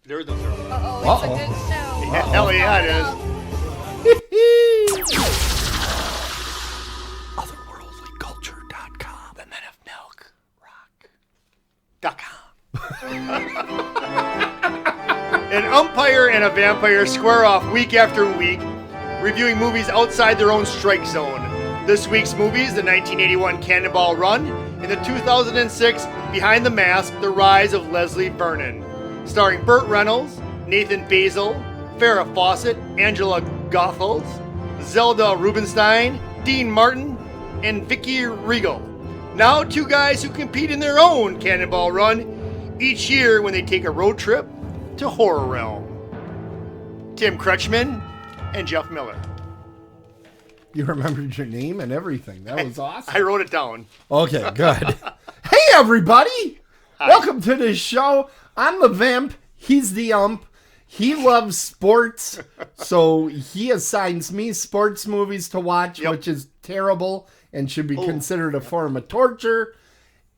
There's no zero. It's a good show. Yeah, hell yeah, it is. Otherworldlyculture.com. The Men of Milk Rock.com. An umpire and a vampire square off week after week, reviewing movies outside their own strike zone. This week's movies, the 1981 Cannonball Run and the 2006 Behind the Mask, The Rise of Leslie Vernon. Starring Burt Reynolds, Nathan Basil, Farrah Fawcett, Angela Goethals, Zelda Rubinstein, Dean Martin, and Vicky Regal. Now 2 guys who compete in their own Cannonball Run each year when they take a road trip to Horror Realm. Tim Kretschmann and Jeff Miller. You remembered your name and everything. That was awesome. I wrote it down. Okay, good. Hey, everybody. Hi. Welcome to this show. I'm the vamp. He's the ump. He loves sports, so he assigns me sports movies to watch, which is terrible and should be considered a form of torture.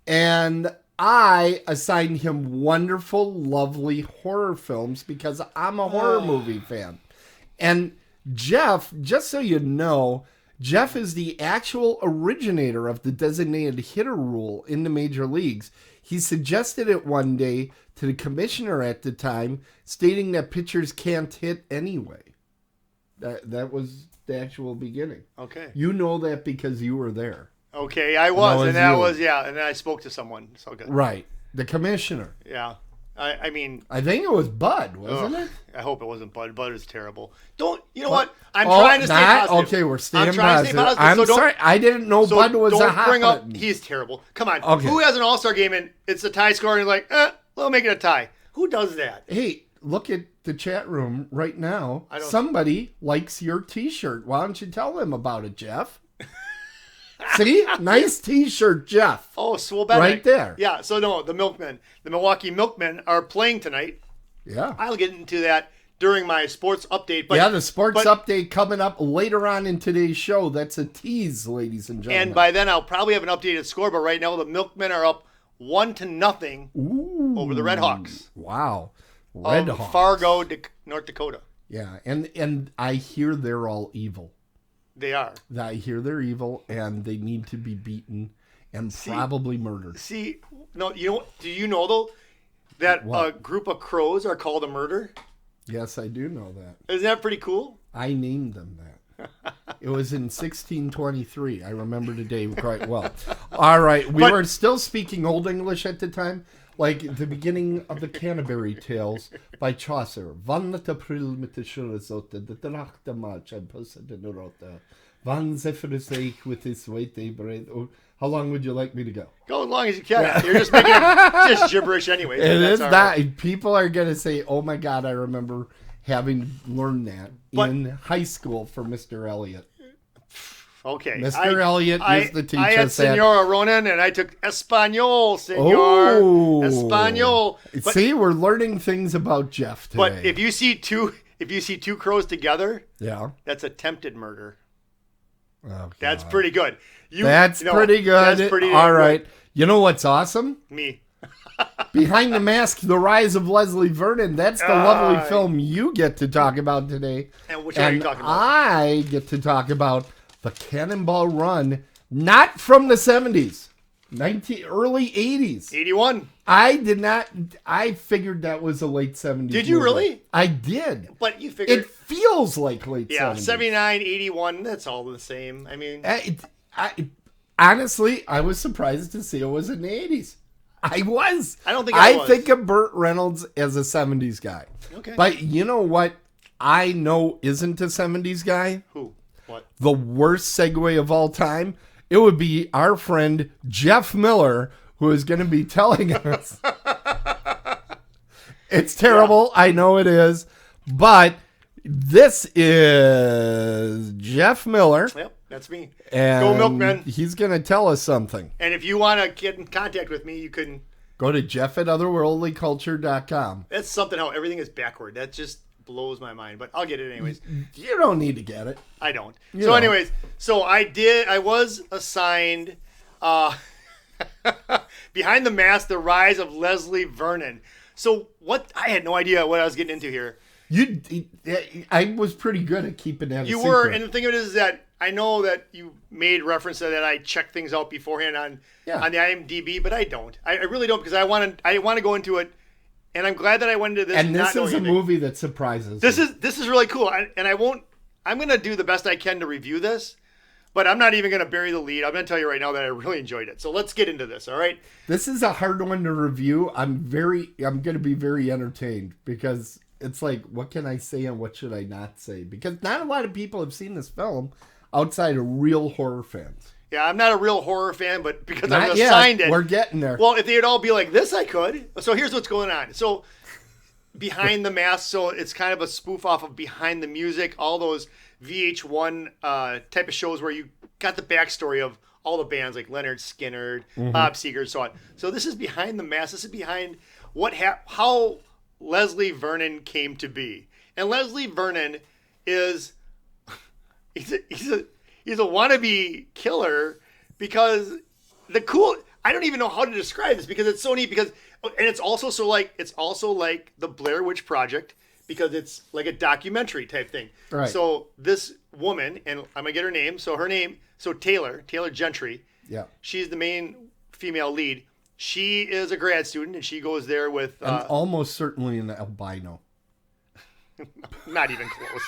And I assign him wonderful, lovely horror films because I'm a horror movie fan. And Jeff, just so you know, Jeff is the actual originator of the designated hitter rule in the major leagues. He suggested it one day to the commissioner at the time, stating that pitchers can't hit anyway. That was the actual beginning. Okay. You know that because you were there. Okay, I was, and then I spoke to someone. So good. Right. The commissioner. Yeah. I mean, I think it was Bud, wasn't it? I hope it wasn't Bud. Bud is terrible. You know what? I'm trying to stay positive. Okay, we're staying I'm trying to stay positive. positive. I'm sorry. I didn't know Bud was a hot button. He's terrible. Come on. Okay. Who has an all-star game and it's a tie score and you're like, we'll make it a tie. Who does that? Hey, look at the chat room right now. I don't- Somebody likes your t-shirt. Why don't you tell them about it, Jeff? See? Nice t-shirt, Jeff. Oh, Swobenek. Right there. Yeah, so no, the Milwaukee Milkmen are playing tonight. Yeah. I'll get into that during my sports update. But, yeah, the sports update coming up later on in today's show. That's a tease, ladies and gentlemen. And by then, I'll probably have an updated score. But right now, the Milkmen are up 1-0 over the Red Hawks. Wow. Red Hawks. Fargo, North Dakota. Yeah, and I hear they're all evil. They are. I hear they're evil, and they need to be beaten and probably murdered. See, no, do you know, though, that a group of crows are called a murder? Yes, I do know that. Isn't that pretty cool? I named them that. It was in 1623. I remember the day quite well. All right, we were still speaking Old English at the time, like the beginning of the Canterbury Tales by Chaucer. Vannet april mit de Schurresotte, de drachte march, and posted the Norote. Van Zephyrisake with his weight they bread. How long would you like me to go? Go as long as you can. Yeah. You're just making it just gibberish anyway. It is that. Right. People are going to say, oh my God, I remember having learned that in high school for Mr. Elliott. Okay. Mr. Elliott used to teach us that. I had Senora Ronan, and I took Espanol, Senor. Oh. Espanol. See, we're learning things about Jeff today. But if you see two crows together, that's attempted murder. Oh, that's pretty good. That's pretty good. That's pretty all right. Good. You know what's awesome? Me. Behind the Mask, The Rise of Leslie Vernon. That's the lovely film you get to talk about today. And which one are you talking about? I get to talk about the Cannonball Run, not from the 70s, early 80s. 81. I did not. I figured that was a late 70s. Did you really? I did. But you figured it feels like late 70s. 79, 81. That's all the same. I mean, honestly, I was surprised to see it was in the 80s. I was. I don't think I was. think of Burt Reynolds as a 70s guy. Okay. But you know what I know isn't a 70s guy? Who? What? The worst segue of all time? It would be our friend Jeff Miller, who is going to be telling us. It's terrible. Yeah. I know it is. But this is Jeff Miller. Yep, that's me. And go Milkman. He's going to tell us something. And if you want to get in contact with me, you can go to jeff@otherworldlyculture.com. That's something how everything is backward. That just blows my mind, but I'll get it anyways. You don't need to get it. I don't. Anyways, I was assigned Behind the Mask, The Rise of Leslie Vernon. So what? I had no idea what I was getting into here. I was pretty good at keeping that. You were, and the thing of it is that I know that you made reference to that. I check things out beforehand on the IMDb, but I don't. I really don't, because I want to go into it, and I'm glad that I went into this. And this is a movie that surprises. This is really cool, and I won't. I'm going to do the best I can to review this. But I'm not even going to bury the lead. I'm going to tell you right now that I really enjoyed it. So let's get into this, all right? This is a hard one to review. I'm going to be very entertained, because it's like, what can I say and what should I not say? Because not a lot of people have seen this film outside of real horror fans. Yeah, I'm not a real horror fan, but because I'm assigned it. We're getting there. Well, if they'd all be like this, I could. So here's what's going on. So Behind the Mask, so it's kind of a spoof off of Behind the Music, all those VH1 type of shows where you got the backstory of all the bands like Leonard Skinner, Bob Seger, and so on. So this is Behind the Mask. This is behind how Leslie Vernon came to be. And Leslie Vernon is he's a wannabe killer, because I don't even know how to describe this, because it's so neat, and it's also like the Blair Witch Project, because it's like a documentary type thing. Right. So this woman, and I'm gonna get her name. So her name, Taylor Gentry. Yeah. She's the main female lead. She is a grad student, and she goes there with and almost certainly an albino. Not even close.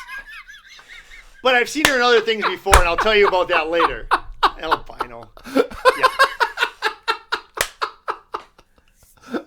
But I've seen her in other things before, and I'll tell you about that later. Albino. Yeah.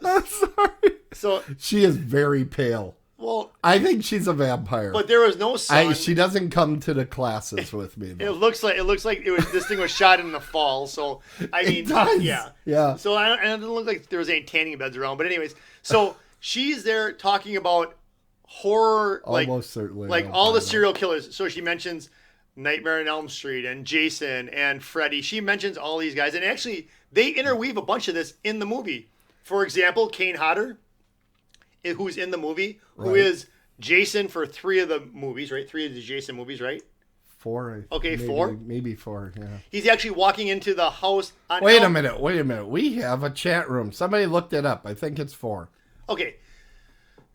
I'm sorry. So she is very pale. Well, I think she's a vampire. But there was no sun. She doesn't come to the classes with me, though. It looks like this thing was shot in the fall. So I mean, it does. Yeah. So it doesn't look like there was any tanning beds around. But anyways, so she's there talking about horror, almost certainly, like all the serial killers. So she mentions Nightmare on Elm Street and Jason and Freddy. She mentions all these guys, and actually they interweave a bunch of this in the movie. For example, Kane Hodder, who's in the movie, who is Jason for 3 of the movies, right? 3 of the Jason movies, right? 4. Okay, 4? Maybe 4, yeah. He's actually walking into the house. Wait a minute. We have a chat room. Somebody looked it up. I think it's 4. Okay.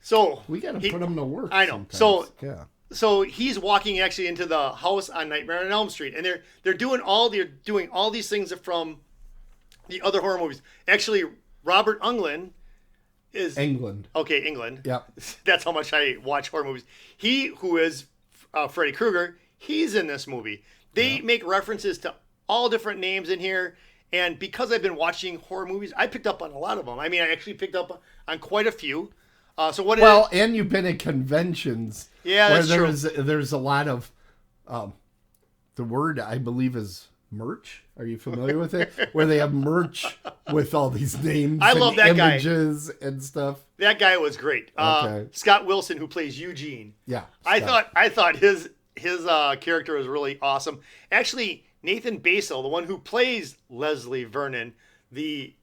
So we got to put them to work. I know. Sometimes. So he's walking actually into the house on Nightmare on Elm Street, and they're doing all these things from the other horror movies. Actually, Robert Englund is England. Okay, England. Yeah. That's how much I watch horror movies. He, who is Freddy Krueger, he's in this movie. They make references to all different names in here, and because I've been watching horror movies, I picked up on a lot of them. I mean, I actually picked up on quite a few. And you've been at conventions. Yeah, that's true. There's a lot of, the word I believe is merch. Are you familiar with it? Where they have merch with all these names. I love that guy. Images and stuff. That guy was great. Okay. Scott Wilson, who plays Eugene. Yeah. I thought his character was really awesome. Actually, Nathan Basil, the one who plays Leslie Vernon, the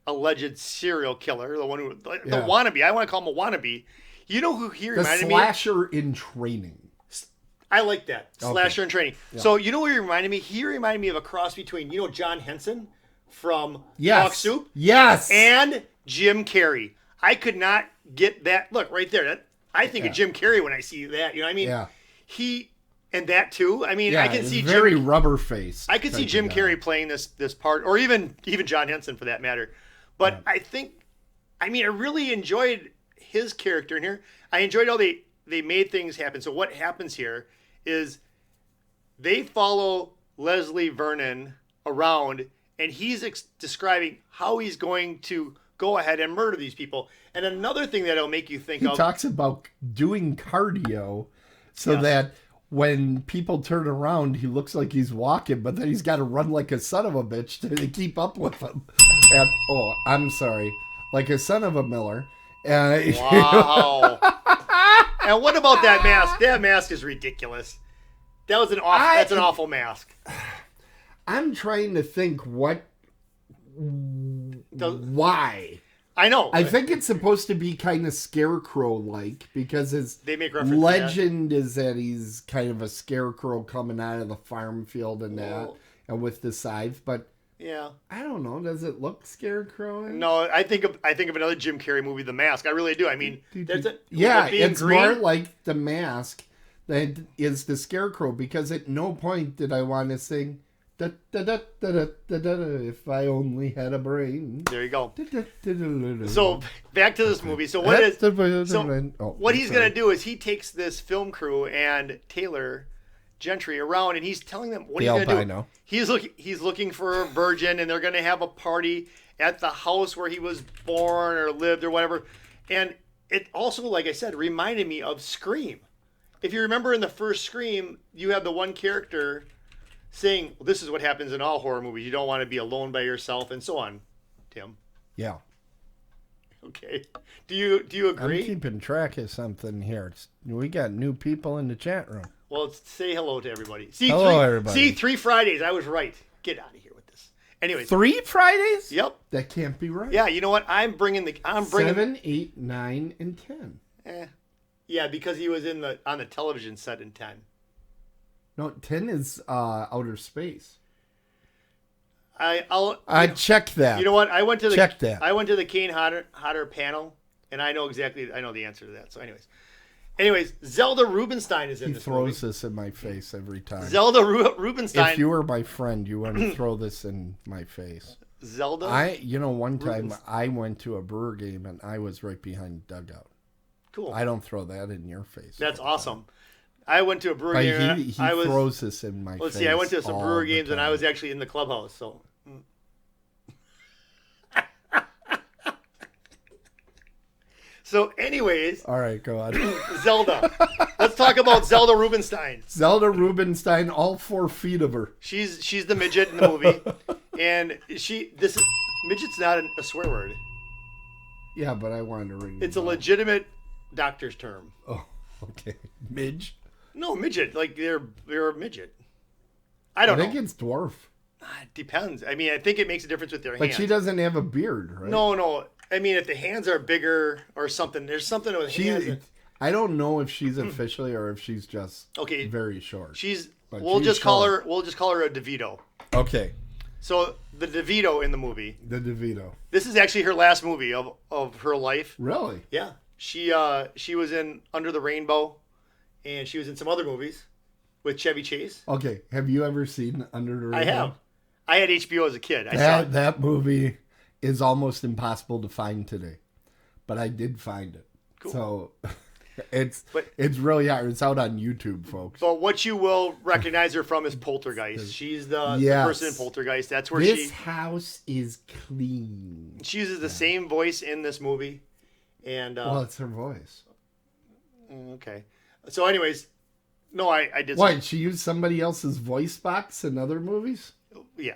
alleged serial killer, the one who the wannabe. I want to call him a wannabe. You know who he reminded me? The slasher in training. I like that. Slasher in training. Yeah. So you know what he reminded me? He reminded me of a cross between, John Henson from Talk Soup? Yes. And Jim Carrey. I could not get that. Look, right there. I think of Jim Carrey when I see that. You know what I mean? Yeah. And that too. I mean, I can see very rubber faced. I could see Jim Carrey playing this part, or even John Henson for that matter. But I really enjoyed his character in here. I enjoyed how they made things happen. So what happens here is they follow Leslie Vernon around, and he's describing how he's going to go ahead and murder these people. And another thing that'll make you think he talks about doing cardio so that when people turn around, he looks like he's walking, but then he's got to run like a son of a bitch to keep up with them. And, I'm sorry, like a son of a miller. Wow. And what about that mask? That mask is ridiculous. That's an awful mask. I'm trying to think why. I know. I think it's supposed to be kind of scarecrow-like, because his legend is that he's kind of a scarecrow coming out of the farm field and that, and with the scythe. But Yeah. I don't know. Does it look Scarecrow? No, I think of another Jim Carrey movie, The Mask. I really do. I mean, there's a yeah, with it being it's green, more like The Mask than is the Scarecrow, because at no point did I want to sing da, da, da, da, da, da, da, da, if I only had a brain. There you go. Da, da, da, da, da, So back to this movie. So what he's gonna do is he takes this film crew and Taylor Gentry around, and he's telling them what he's gonna do. He's looking for a virgin, and they're gonna have a party at the house where he was born or lived or whatever. And it also, like I said, reminded me of Scream. If you remember in the first Scream, you have the one character saying, well, this is what happens in all horror movies. You don't want to be alone by yourself, and so on. Tim. Yeah. Okay. Do you agree? I'm keeping track of something here. We got new people in the chat room. Well, say hello to everybody. See, hello, everybody. See, 3 Fridays. I was right. Get out of here with this. Anyways. 3 Fridays? Yep. That can't be right. Yeah, you know what? I'm bringing 7, 8, 9, and 10. Yeah, because he was on the television set in 10. No, 10 is outer space. I'll check that. You know what? I went to that. I went to the Kane Hodder panel, and I know the answer to that. So, anyways, Zelda Rubinstein is in this movie. He throws this in my face every time. Zelda Rubinstein. If you were my friend, you wouldn't throw this in my face. Zelda. One time I went to a Brewer game and I was right behind the dugout. Cool. I don't throw that in your face. That's awesome. I went to a Brewer game. He throws this in my face. Let's see. I went to some Brewer games and I was actually in the clubhouse. So. So, anyways. All right, go on. Zelda. Let's talk about Zelda Rubinstein. Zelda Rubinstein, all 4 feet of her. She's the midget in the movie, and midget's not a swear word. Yeah, but I wanted to ring. It's a legitimate doctor's term. Oh, okay. Midge? No, midget. Like they're a midget. I think it's dwarf. It depends. I mean, I think it makes a difference with their hands. But she doesn't have a beard, right? No. I mean, if the hands are bigger or something, there's something with hands. I don't know if she's officially or if she's just very short. We'll just call her a DeVito. Okay. So the DeVito in the movie. The DeVito. This is actually her last movie of her life. Really? Yeah. She was in Under the Rainbow, and she was in some other movies with Chevy Chase. Okay. Have you ever seen Under the Rainbow? I have. I had HBO as a kid. I saw it. That movie is almost impossible to find today, but I did find it. Cool. So it's really hard. It's out on YouTube, folks. But what you will recognize her from is Poltergeist. She's the person in Poltergeist. That's where this house is clean. She uses the same voice in this movie, and well, it's her voice. Okay. So, anyways, no, I did. What? She used somebody else's voice box in other movies? Yeah.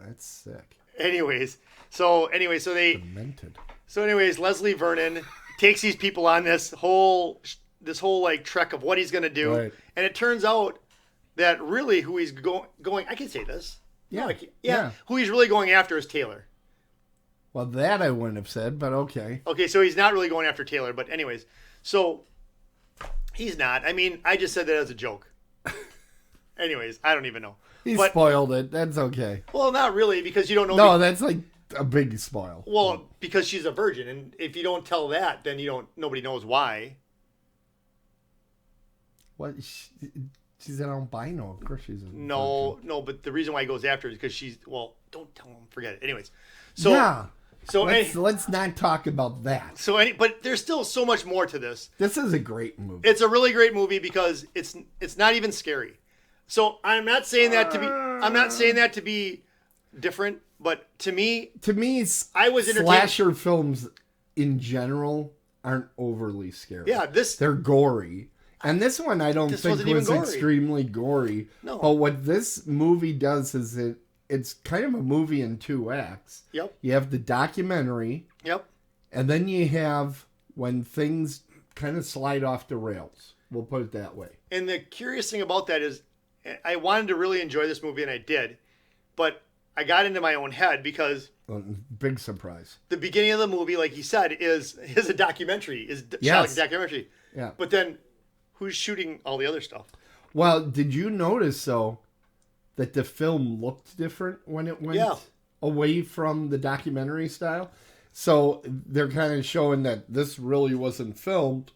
That's sick. Anyways, so they demented. So anyways, Leslie Vernon takes these people on this whole like trek of what he's going to do, right. And it turns out that really who he's going I can say this. Yeah. No, yeah. Who he's really going after is Taylor. Well, that I wouldn't have said, but okay. Okay, so he's not really going after Taylor, but anyways, so he's not. I mean, I just said that as a joke. Anyways, I don't even know. He spoiled it. That's okay. Well, not really, because you don't know. No, that's like a big spoil. Well, because she's a virgin, and if you don't tell that, then nobody knows why. What? She's an albino. Of course she's a virgin. No, but the reason why he goes after her is because don't tell him. Forget it. Anyways. So, yeah. So let's not talk about that. But there's still so much more to this. This is a great movie. It's a really great movie because it's not even scary. So I'm not saying that to be different, but to me, I was entertained. Slasher films in general aren't overly scary. Yeah, they're gory. And this one I don't think was extremely gory. No. But what this movie does is it's kind of a movie in 2 acts. Yep. You have the documentary. Yep. And then you have when things kind of slide off the rails. We'll put it that way. And the curious thing about that is I wanted to really enjoy this movie, and I did. But I got into my own head because... Big surprise. The beginning of the movie, like you said, is a documentary. Shot like a documentary. Yeah. But then, who's shooting all the other stuff? Well, did you notice, though, that the film looked different when it went away from the documentary style. So they're kind of showing that this really wasn't filmed.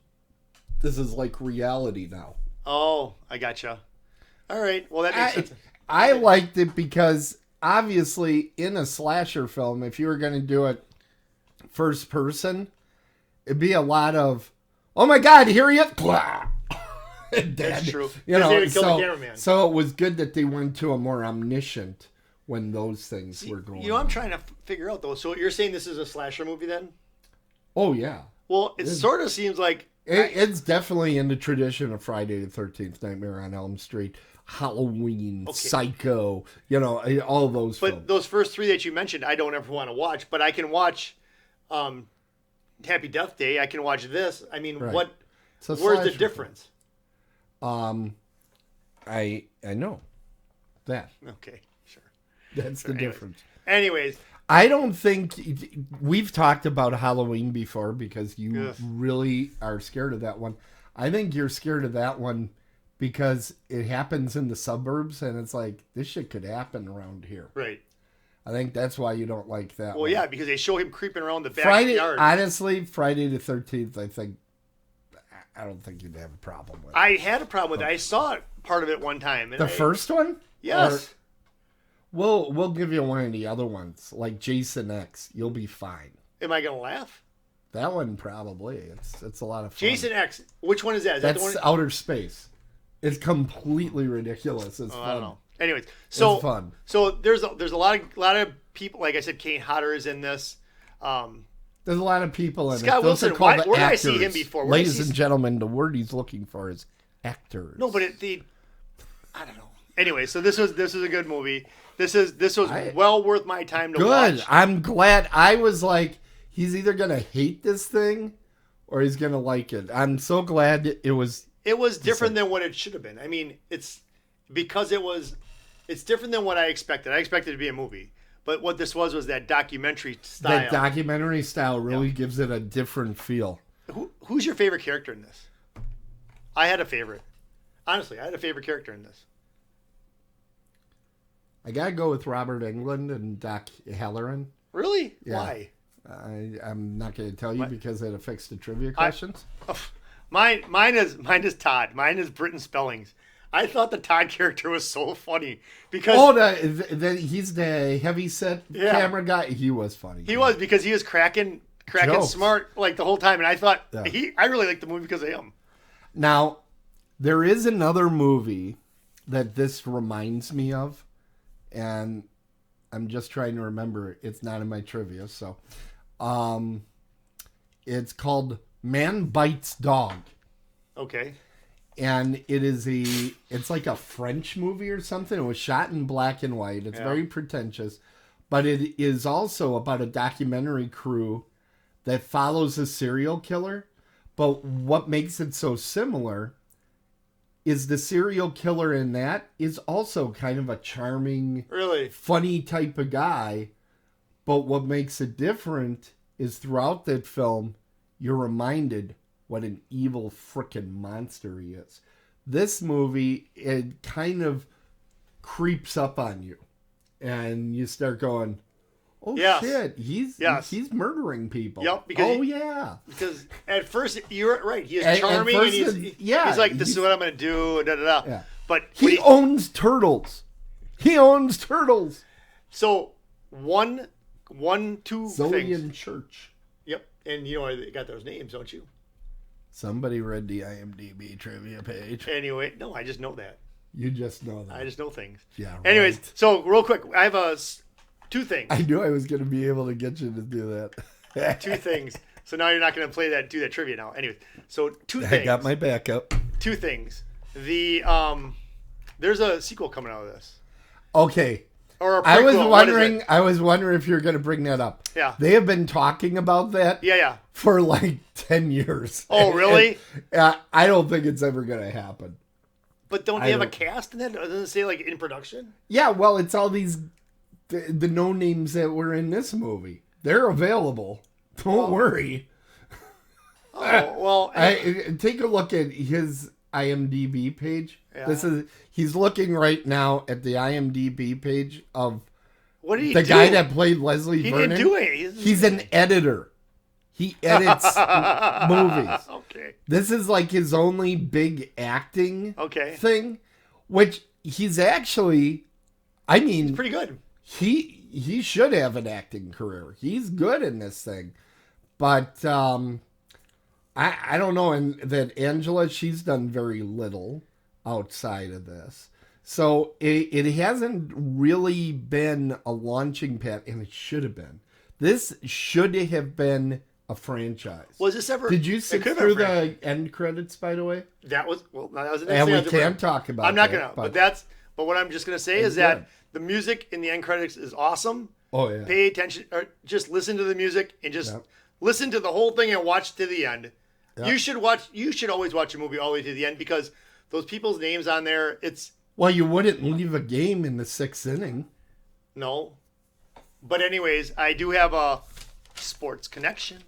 This is like reality now. Oh, I gotcha. All right. Well, that makes sense. I liked it because obviously in a slasher film, if you were going to do it first person, it'd be a lot of, oh my God, here he is. That's true. You know, They would kill the cameraman. So it was good that they went to a more omniscient when those things were going on. You know, I'm trying to figure out, though. So you're saying this is a slasher movie then? Oh, yeah. Well, it sort of seems like... It's definitely in the tradition of Friday the 13th, Nightmare on Elm Street, Halloween, Psycho, you know, all those films. But those first three that you mentioned, I don't ever want to watch. But I can watch Happy Death Day. I can watch this. I mean, where's the difference? I know that. Okay, sure. That's the difference. Anyways, I don't think we've talked about Halloween before because you really are scared of that one. I think you're scared of that one because it happens in the suburbs and it's like this shit could happen around here. Right. I think that's why you don't like that one. Well, yeah, because they show him creeping around the backyard. Honestly, Friday the 13th, I don't think you'd have a problem with it. I had a problem with it. I saw part of it one time. And first one? Yes. We'll give you one of the other ones, like Jason X. You'll be fine. Am I gonna laugh? That one probably. It's a lot of fun. Jason X. Which one is that? That's the one? Outer Space. It's completely ridiculous. It's fun. I don't know. Anyways, so it's fun. So there's a lot of people. Like I said, Kane Hodder is in this. There's a lot of people in Scott it. Those Wilson. are called Where did I see him before? Ladies and gentlemen, the word he's looking for is actors. No, but I don't know. Anyway, so this was a good movie. This was well worth my time to watch. Good. I'm glad. I was like, he's either gonna hate this thing or he's gonna like it. I'm so glad it was. It was different than what it should have been. I mean, it's different than what I expected. I expected it to be a movie, but what this was that documentary style. That documentary style really gives it a different feel. Who's your favorite character in this? I had a favorite. Honestly, I had a favorite character in this. I gotta go with Robert Englund and Doc Halloran. Really? Yeah. Why? I'm not going to tell you because it affects the trivia questions. Mine is Todd. Mine is Britton Spellings. I thought the Todd character was so funny because he's the heavy set camera guy. He was funny. He was because he was cracking smart like the whole time, and I thought I really liked the movie because of him. Now, there is another movie that this reminds me of. And I'm just trying to remember. It's not in my trivia, so it's called Man Bites Dog. Okay. And it's like a French movie or something. It was shot in black and white. It's very pretentious, but it is also about a documentary crew that follows a serial killer. But what makes it so similar is the serial killer in that is also kind of a charming, funny type of guy. But what makes it different is throughout that film, you're reminded what an evil frickin' monster he is. This movie, it kind of creeps up on you. And you start going, oh shit, he's murdering people. Yep. Because at first, you're right. He is charming and he's like, this is what I'm going to do. Da, da, da. Yeah. But he owns turtles. So two Zolian things. Church. Yep. And you know, they got those names, don't you? Somebody read the IMDb trivia page. Anyway, no, I just know that. You just know that. I just know things. Yeah. Anyways, so real quick, I have two things. I knew I was going to be able to get you to do that. Two things. So now you're not going to do that trivia now. Anyways, so two things. I got my backup. Two things. There's a sequel coming out of this. Okay. Or a prequel. I was wondering if you were going to bring that up. Yeah. They have been talking about that. Yeah. For like 10 years. Oh, really? And I don't think it's ever going to happen. But don't they have a cast in that? Doesn't it say like in production? Yeah, well, it's all these the no names that were in this movie. They're available. Don't worry. Oh well. Take a look at his IMDb page. Yeah. He's looking right now at the IMDb page of What did he the do? guy that played Leslie He Vernon. didn't do it. He's an editor. He edits movies. Okay. This is like his only big acting thing, which he's actually, I mean, He's pretty good. He should have an acting career. He's good in this thing. But I don't know. And that Angela, she's done very little outside of this. So it hasn't really been a launching pad, and it should have been. This should have been a franchise. Was this ever? Did you sit through the end credits, by the way? That was the next And thing. we can't talk about. I'm not that, gonna. But what I'm just gonna say is that the music in the end credits is awesome. Oh yeah. Pay attention, or just listen to the music and just listen to the whole thing and watch to the end. Yep. You should always watch a movie all the way to the end, because those people's names on there. Well, you wouldn't leave a game in the 6th inning. No. But anyways, I do have a sports connection.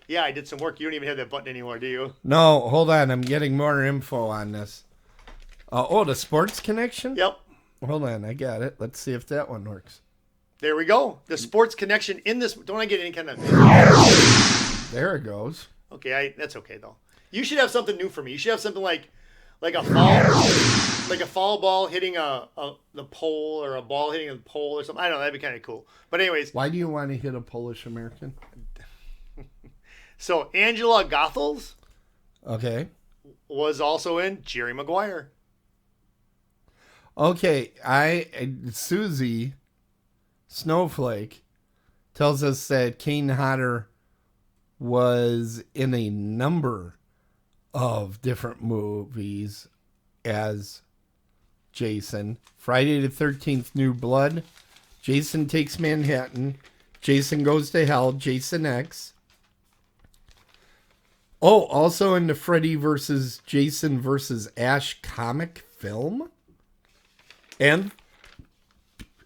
Yeah, I did some work. You don't even have that button anymore, do you? No, hold on. I'm getting more info on this. The sports connection? Yep. Hold on. I got it. Let's see if that one works. There we go. The sports connection in this. Don't I get any kind of... There it goes. Okay, that's okay, though. You should have something new for me. You should have something like a foul ball hitting the pole, or a ball hitting the pole or something. I don't know. That'd be kind of cool. But anyways. Why do you want to hit a Polish American? So Angela Goethals, was also in Jerry Maguire. Okay, Susie Snowflake tells us that Kane Hodder was in a number of different movies as Jason. Friday the 13th, New Blood, Jason Takes Manhattan, Jason Goes to Hell, Jason X. Oh, also in the Freddy versus Jason versus Ash comic film. And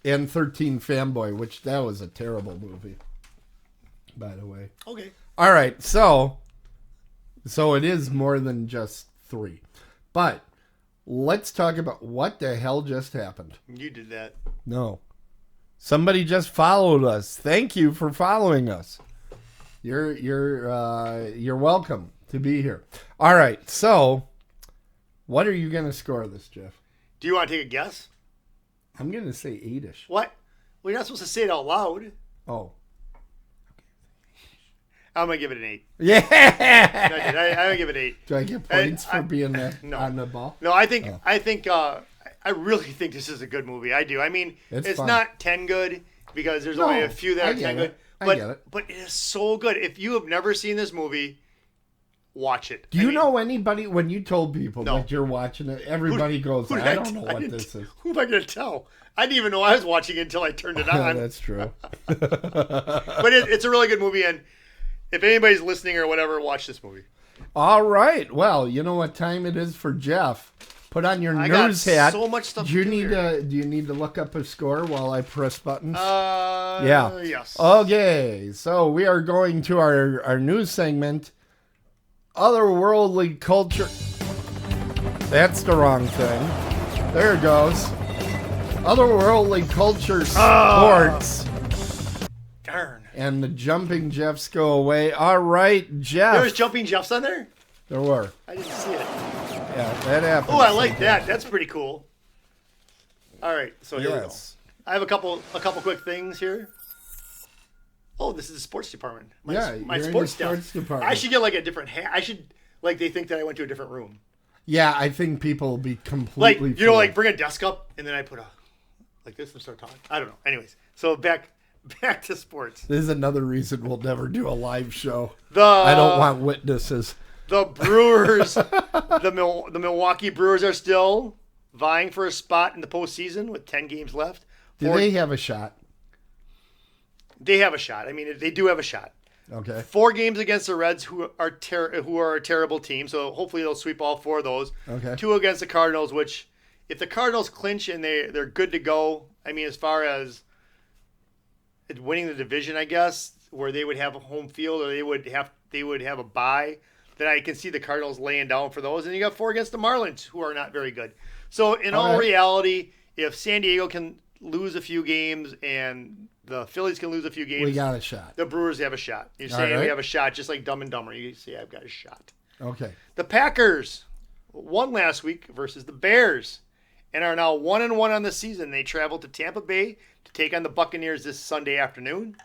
13 Fanboy, which that was a terrible movie, by the way. Okay. All right, so it is more than just 3. But let's talk about what the hell just happened. You did that. No. Somebody just followed us. Thank you for following us. You're welcome to be here. All right, so what are you going to score this, Jeff? Do you want to take a guess? I'm going to say 8-ish. What? Well, you're not supposed to say it out loud. Oh. I'm going to give it an 8. Yeah! I'm going to give it 8. Do I get points for being on the ball? No, I really think this is a good movie. I do. I mean, it's not 10 good, because there's only a few that are 10 good. But it is so good. If you have never seen this movie, watch it. Do you know anybody, when you told people that you're watching it, everybody goes, I don't know what this is. Who am I going to tell? I didn't even know I was watching it until I turned it on. That's true. But it's a really good movie, and if anybody's listening or whatever, watch this movie. All right. Well, you know what time it is for Jeff. Put on your news hat. So much stuff. Do you need to look up a score while I press buttons? Yeah. Yes. Okay. So we are going to our news segment. Otherworldly culture. That's the wrong thing. There it goes. Otherworldly culture sports. Darn. And the jumping Jeffs go away. All right, Jeff. There was jumping Jeffs on there? There were. I didn't see it. Yeah, that happened. Oh, I like that. That's pretty cool. All right, so here we go. I have a couple quick things here. Oh, this is the sports department. My sports department. I should get like a different hat. I should they think that I went to a different room. Yeah, I think people will be completely bring a desk up and then I put like this and start talking. I don't know. Anyways, so back to sports. This is another reason we'll never do a live show. I don't want witnesses. The Brewers, the Milwaukee Brewers are still vying for a spot in the postseason with 10 games left. Do they have a shot? They have a shot. I mean, they do have a shot. Okay. 4 games against the Reds, who are a terrible team. So hopefully they'll sweep all 4 of those. Okay. 2 against the Cardinals, which if the Cardinals clinch and they're good to go, I mean, as far as winning the division, I guess, where they would have a home field or they would have a bye, then I can see the Cardinals laying down for those. And you got 4 against the Marlins, who are not very good. So in all reality, if San Diego can lose a few games and the Phillies can lose a few games, we got a shot. The Brewers have a shot. You say we have a shot, just like Dumb and Dumber. You say I've got a shot. Okay. The Packers won last week versus the Bears and are now 1-1 on the season. They travel to Tampa Bay to take on the Buccaneers this Sunday afternoon.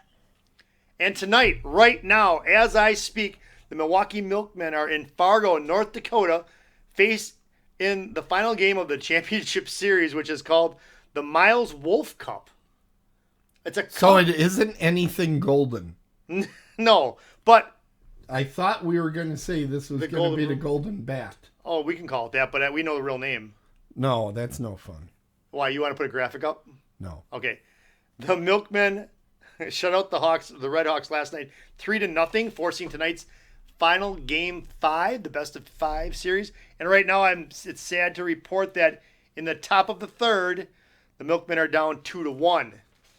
And tonight, right now, as I speak, the Milwaukee Milkmen are in Fargo, North Dakota, face in the final game of the championship series, which is called the Miles Wolf Cup. It's a cup. So it isn't anything golden. No, but I thought we were going to say this was going to be the golden bat. Oh, we can call it that, but we know the real name. No, that's no fun. Why, you want to put a graphic up? No. Okay. The Milkmen shut out the Red Hawks last night 3-0, forcing tonight's final game 5, the best of 5 series. And right now it's sad to report that in the top of the third, the Milkmen are down 2-1.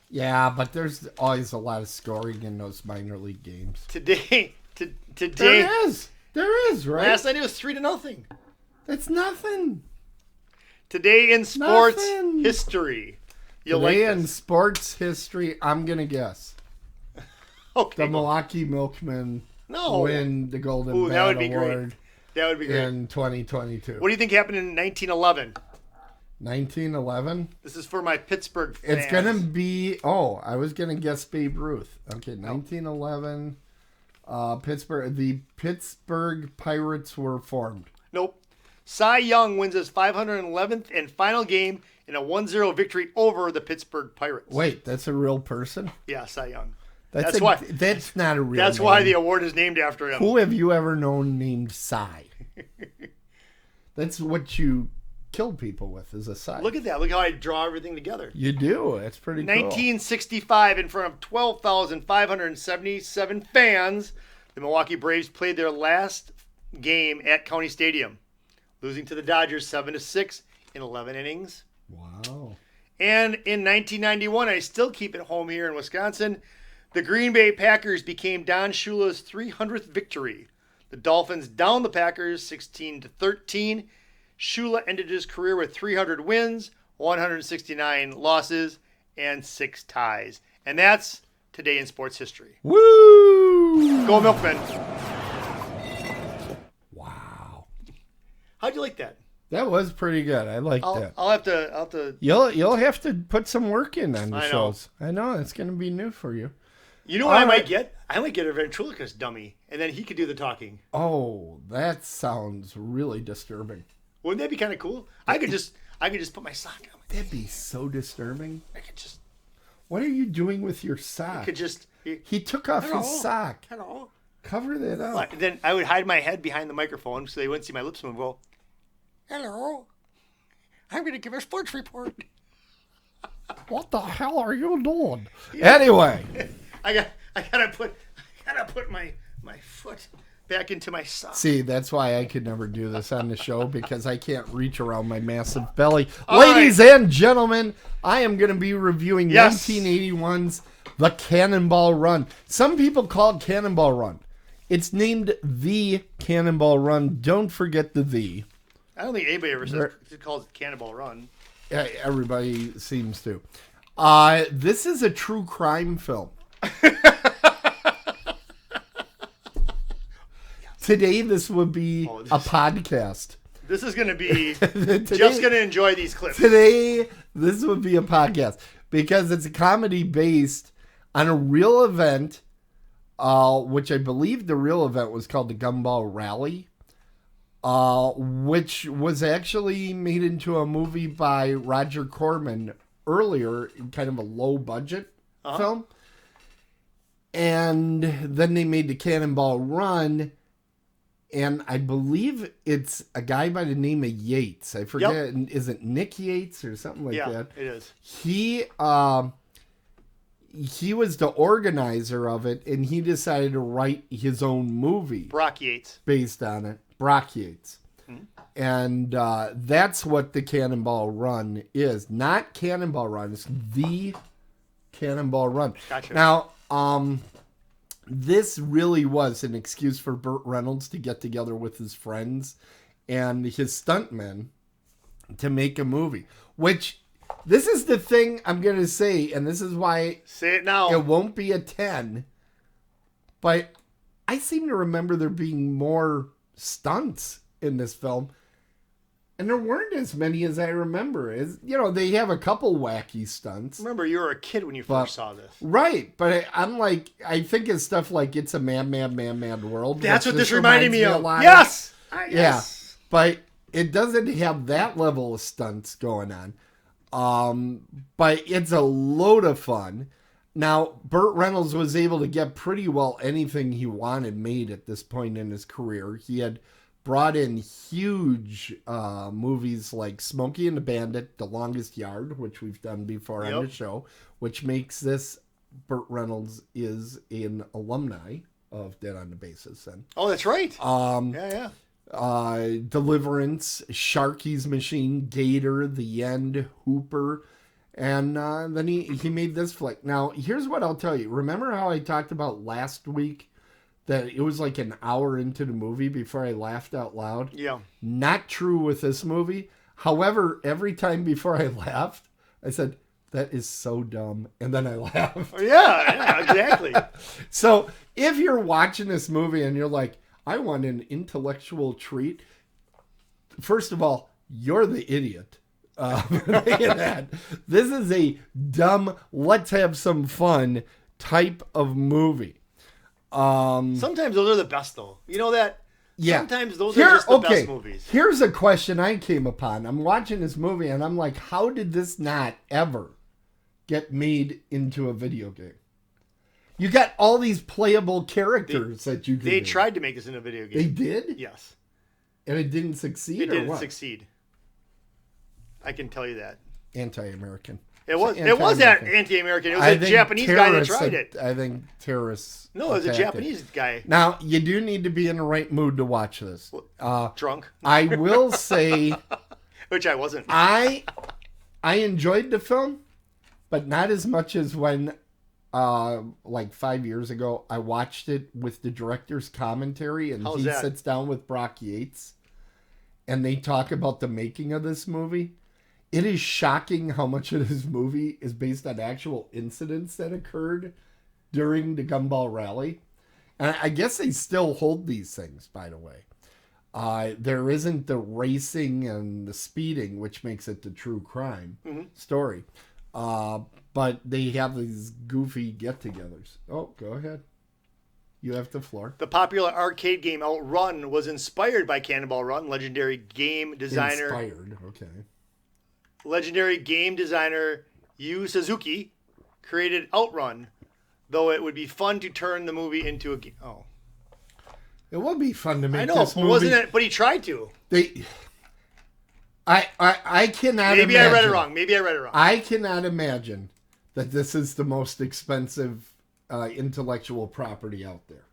Yeah, but there's always a lot of scoring in those minor league games. Today There is, right? Last night it was 3-0. It's nothing. Today in sports history. Today in sports history, I'm going to guess. Okay. The Milwaukee Milkmen win the Golden Bat that would be Award great. That would be great. in 2022. What do you think happened in 1911? 1911? This is for my Pittsburgh fans. It's going to be... Oh, I was going to guess Babe Ruth. Okay, 1911. Pittsburgh. The Pittsburgh Pirates were formed. Nope. Cy Young wins his 511th and final game in a 1-0 victory over the Pittsburgh Pirates. Wait, that's a real person? Yeah, Cy Young. That's not a real That's name. why the award is named after him. Who have you ever known named Cy? That's what you kill people with, is a Cy. Look at that. Look how I draw everything together. You do. That's pretty cool. 1965, in front of 12,577 fans, the Milwaukee Braves played their last game at County Stadium, losing to the Dodgers 7-6 in 11 innings. Wow. And in 1991, I still keep it home here in Wisconsin, the Green Bay Packers became Don Shula's 300th victory. The Dolphins downed the Packers 16-13. Shula ended his career with 300 wins, 169 losses, and 6 ties. And that's today in sports history. Woo! Go Milkmen. Wow. How'd you like that? That was pretty good. I like that. I'll have to. You'll have to put some work in on the shows. I know it's going to be new for you. You know what I might get? I might get a ventriloquist dummy, and then he could do the talking. Oh, that sounds really disturbing. Wouldn't that be kind of cool? I could just put my sock on. That'd be so disturbing. I could just. What are you doing with your sock? I could just. He took off his sock. Hello. Cover that up. Then I would hide my head behind the microphone so they wouldn't see my lips move. Go. Hello. I'm going to give a sports report. What the hell are you doing? Yeah. Anyway, I gotta put my foot back into my sock. See, that's why I could never do this on the show, because I can't reach around my massive belly. All Ladies and gentlemen, I am going to be reviewing 1981's The Cannonball Run. Some people call it Cannonball Run. It's named The Cannonball Run. Don't forget the "the." I don't think anybody ever calls it Cannonball Run. Everybody seems to. This is a true crime film. Today, this would be a podcast. This is going to be just going to enjoy these clips. Today, this would be a podcast because it's a comedy based on a real event, which I believe the real event was called the Gumball Rally, which was actually made into a movie by Roger Corman earlier, in kind of a low budget film. And then they made the Cannonball Run. And I believe it's a guy by the name of Yates. I forget. Yep. Is it Nick Yates or something like that? Yeah, it is. He was the organizer of it, and he decided to write his own movie. Brock Yates. Based on it. Brock Yates. Mm-hmm. And that's what the Cannonball Run is. Not Cannonball Run. It's The Cannonball Run. Gotcha. Now, this really was an excuse for Burt Reynolds to get together with his friends and his stuntmen to make a movie. Which, this is the thing I'm going to say, and this is why say it now. It won't be a 10. But I seem to remember there being more stunts in this film. And there weren't as many as I remember. They have a couple wacky stunts. Remember, you were a kid when you first saw this. Right. But I think it's stuff like It's a Mad, Mad, Mad, Mad World. That's what this reminded me of. Yes! Yes! Yeah. But it doesn't have that level of stunts going on. But it's a load of fun. Now, Burt Reynolds was able to get pretty well anything he wanted made at this point in his career. He had brought in huge movies like Smokey and the Bandit, The Longest Yard, which we've done before on the show, which makes this Burt Reynolds is an alumni of Dead on the Basis. And, oh, that's right. Deliverance, Sharky's Machine, Gator, The End, Hooper. And then he made this flick. Now, here's what I'll tell you. Remember how I talked about last week that it was like an hour into the movie before I laughed out loud? Yeah. Not true with this movie. However, every time before I laughed, I said, that is so dumb. And then I laughed. Yeah, exactly. So if you're watching this movie and you're like, I want an intellectual treat, first of all, you're the idiot. That. This is a dumb, let's have some fun type of movie. Sometimes those are the best, though. You know that? Yeah. Sometimes those are just the best movies. Here's a question I came upon. I'm watching this movie and I'm like, how did this not ever get made into a video game? You got all these playable characters that you could They do. tried to make this in a video game. They did? Yes. And it didn't succeed, It or didn't what? succeed. I can tell you that. Anti-American. It was anti-American. It was a Japanese guy that tried it. I think terrorists. No, it was a Japanese guy. Now, you do need to be in the right mood to watch this. Drunk. I will say... Which I wasn't. I enjoyed the film, but not as much as when, like 5 years ago, I watched it with the director's commentary, and he sits down with Brock Yates, and they talk about the making of this movie. It is shocking how much of this movie is based on actual incidents that occurred during the Gumball Rally. And I guess they still hold these things, by the way. There isn't the racing and the speeding, which makes it the true crime story. But they have these goofy get-togethers. Oh, go ahead. You have the floor. The popular arcade game Outrun was inspired by Cannonball Run. Legendary game designer Yu Suzuki created Outrun, though it would be fun to turn the movie into a game. Oh. It would be fun to make this movie. Wasn't it? But he tried to. I cannot Maybe imagine. I read it wrong. I cannot imagine that this is the most expensive intellectual property out there.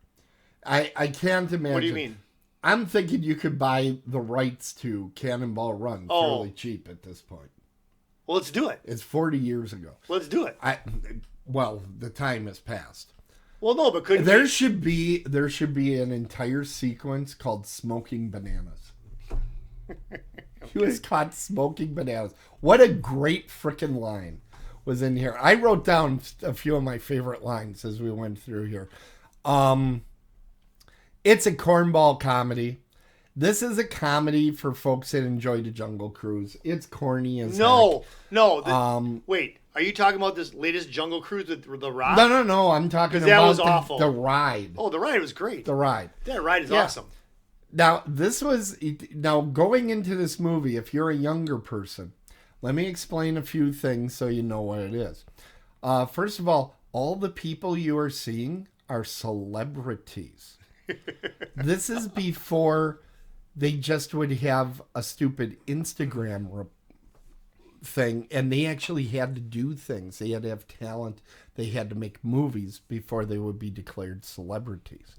I can't imagine. What do you mean? I'm thinking you could buy the rights to Cannonball Run fairly cheap at this point. Well, let's do it. It's 40 years ago. Let's do it. Well, the time has passed. Well, no, but couldn't there should be an entire sequence called Smoking Bananas. Okay. He was caught smoking bananas. What a great freaking line was in here. I wrote down a few of my favorite lines as we went through here. It's a cornball comedy. This is a comedy for folks that enjoy the Jungle Cruise. It's corny as heck. Wait, are you talking about this latest Jungle Cruise with The Rock? No. I'm talking about the ride. Oh, the ride was great. The ride. That ride is awesome. Now, going into this movie, if you're a younger person, let me explain a few things so you know what it is. First of all the people you are seeing are celebrities. This is before they just would have a stupid Instagram thing, and they actually had to do things. They had to have talent. They had to make movies before they would be declared celebrities.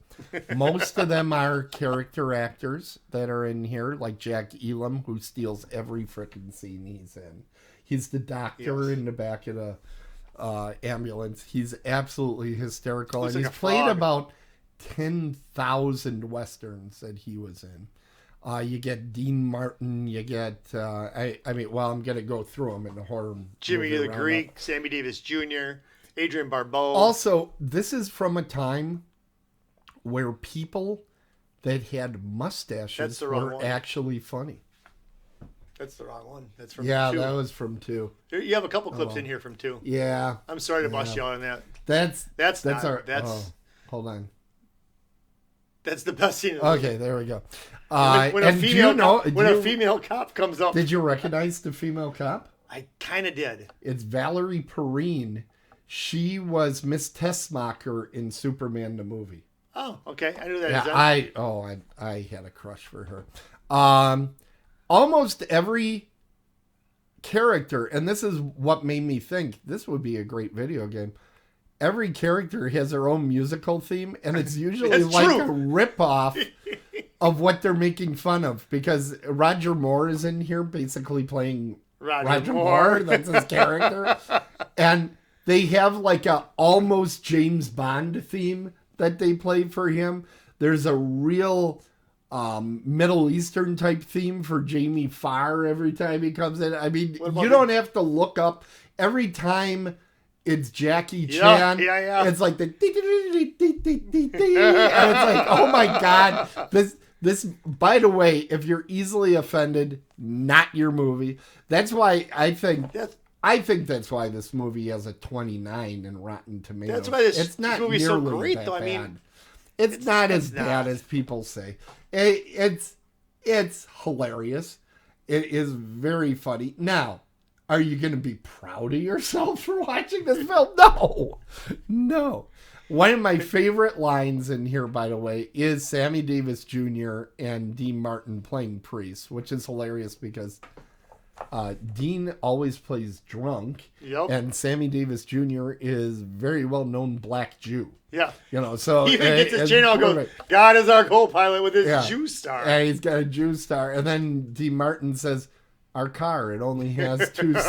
Most of them are character actors that are in here, like Jack Elam, who steals every freaking scene he's in. He's the doctor in the back of ambulance. He's absolutely hysterical. Looks And like he's a played frog. about 10,000 Westerns that he was in. You get Dean Martin. You get, I'm going to go through them in the horror Jimmy movie the roundup. Greek, Sammy Davis Jr., Adrian Barbeau. Also, this is from a time where people that had mustaches were actually funny. That's the wrong one. That's from Yeah, 2. that was from 2. You have a couple clips in here from 2. Yeah. I'm sorry to bust you out on that. That's hold on. That's the best scene. Okay, there we go. When a female cop comes up. Did you recognize the female cop? I kind of did. It's Valerie Perrine. She was Miss Tessmacher in Superman the movie. Oh, okay. I knew that. Yeah, I had a crush for her. Almost every character, and this is what made me think this would be a great video game. Every character has their own musical theme, and it's usually like a ripoff of what they're making fun of. Because Roger Moore is in here basically playing Roger Moore. That's his character. And they have like a almost James Bond theme that they play for him. There's a real Middle Eastern type theme for Jamie Farr every time he comes in. I mean, you don't have to look up. Every time it's Jackie Chan, it's like the and it's like, oh my God, this. By the way, if you're easily offended, not your movie. That's why I think that's why this movie has a 29 in Rotten Tomatoes. That's why this movie's so great, though. I mean, it's not as bad as people say. It's hilarious. It is very funny. Now, are you going to be proud of yourself for watching this film? No. One of my favorite lines in here, by the way, is Sammy Davis Jr. and Dean Martin playing priests, which is hilarious because Dean always plays drunk, and Sammy Davis Jr. is very well-known black Jew. Yeah. So he even gets his chain on and goes, God is our co-pilot with his Jew star. And he's got a Jew star. And then Dean Martin says, our car, it only has 2 seats.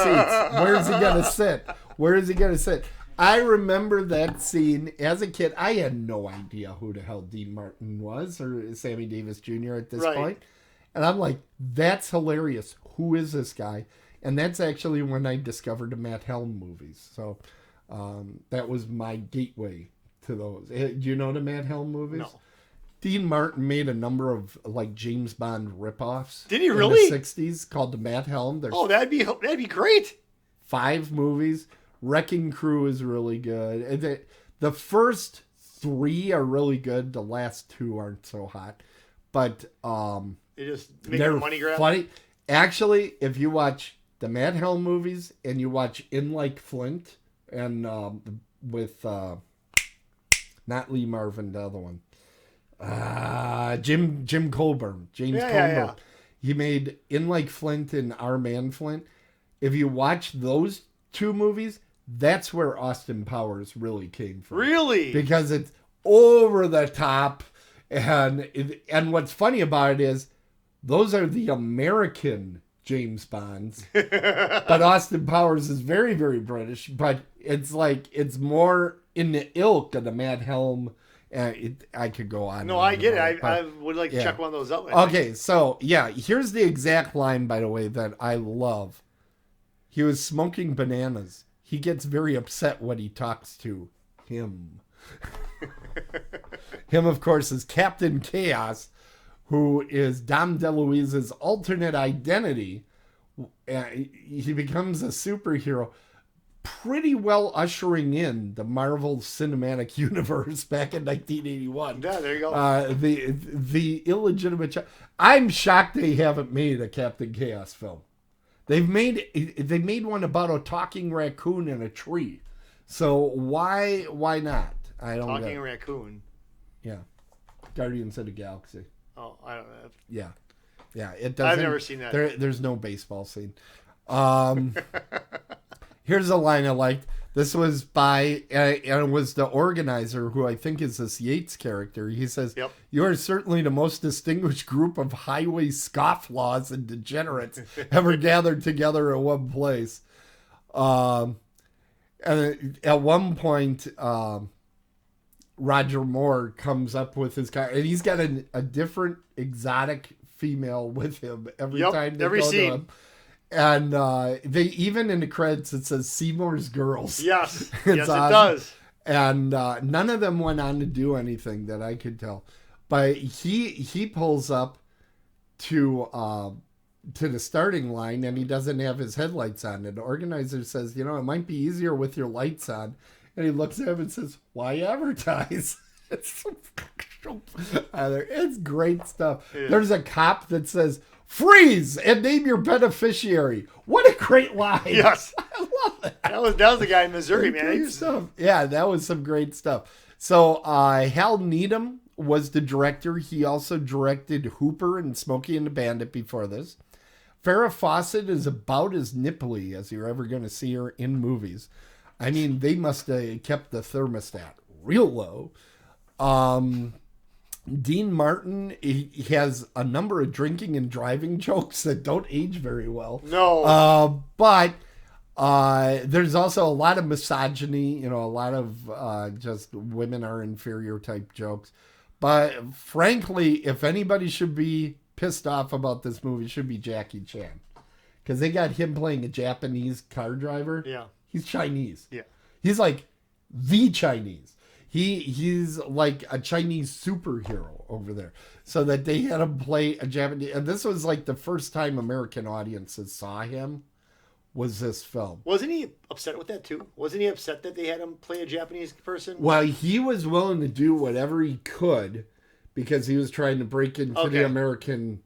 Where's he going to sit? I remember that scene as a kid. I had no idea who the hell Dean Martin was or Sammy Davis Jr. at this point. And I'm like, that's hilarious. Who is this guy? And that's actually when I discovered the Matt Helm movies. So that was my gateway to those. Do you know the Matt Helm movies? No. Dean Martin made a number of like James Bond ripoffs. Did he really? In the 60s called the Matt Helm. There's that'd be great. 5 movies. Wrecking Crew is really good. The first 3 are really good. The last 2 aren't so hot. But they just make a money grab. Funny. Actually, if you watch the Matt Helm movies and you watch In Like Flint and with not Lee Marvin, the other one. Jim Colburn. James Colburn. Yeah. He made In Like Flint and Our Man Flint. If you watch those 2 movies, that's where Austin Powers really came from. Really? Because it's over the top. And what's funny about it is those are the American James Bonds. But Austin Powers is very, very British. But it's like, it's more in the ilk of the Matt Helm. I could go on. No, I get it. I would like to check one of those out. Okay, so here's the exact line, by the way, that I love. He was smoking bananas. He gets very upset when he talks to him. Him, of course, is Captain Chaos, who is Dom DeLuise's alternate identity. He becomes a superhero, pretty well ushering in the Marvel Cinematic Universe back in 1981. Yeah, there you go. The illegitimate. I'm shocked they haven't made a Captain Chaos film. They made one about a talking raccoon in a tree. So why not? I don't know. Talking raccoon. Yeah, Guardians of the Galaxy. Oh, I don't know. Yeah. It doesn't. I've never seen that. There's no baseball scene. Here's a line I liked. This was by, and it was the organizer, who I think is this Yates character. He says, Yep. You are certainly the most distinguished group of highway scofflaws and degenerates ever gathered together in one place. And at one point, Roger Moore comes up with his car, and he's got a different exotic female with him every time they every go scene. to him. And they even in the credits it says Seymour's Girls. Yes, It's yes, awesome. it does. And none of them went on to do anything that I could tell. But he pulls up to the starting line, and he doesn't have his headlights on. And the organizer says, it might be easier with your lights on. And he looks at him and says, why advertise? It's great stuff. Yeah. There's a cop that says, freeze and name your beneficiary. What a great line. Yes. I love it. That was the guy in Missouri, man. Great stuff. Yeah, that was some great stuff. So Hal Needham was the director. He also directed Hooper and Smokey and the Bandit before this. Farrah Fawcett is about as nipply as you're ever going to see her in movies. I mean, they must have kept the thermostat real low. Dean Martin, he has a number of drinking and driving jokes that don't age very well. No. But there's also a lot of misogyny, a lot of just women are inferior type jokes. But frankly, if anybody should be pissed off about this movie, it should be Jackie Chan. Because they got him playing a Japanese car driver. Yeah. He's Chinese. Yeah. He's like the Chinese. He's like a Chinese superhero over there. So that they had him play a Japanese. And this was like the first time American audiences saw him was this film. Wasn't he upset with that too? Wasn't he upset that they had him play a Japanese person? Well, he was willing to do whatever he could because he was trying to break into the American.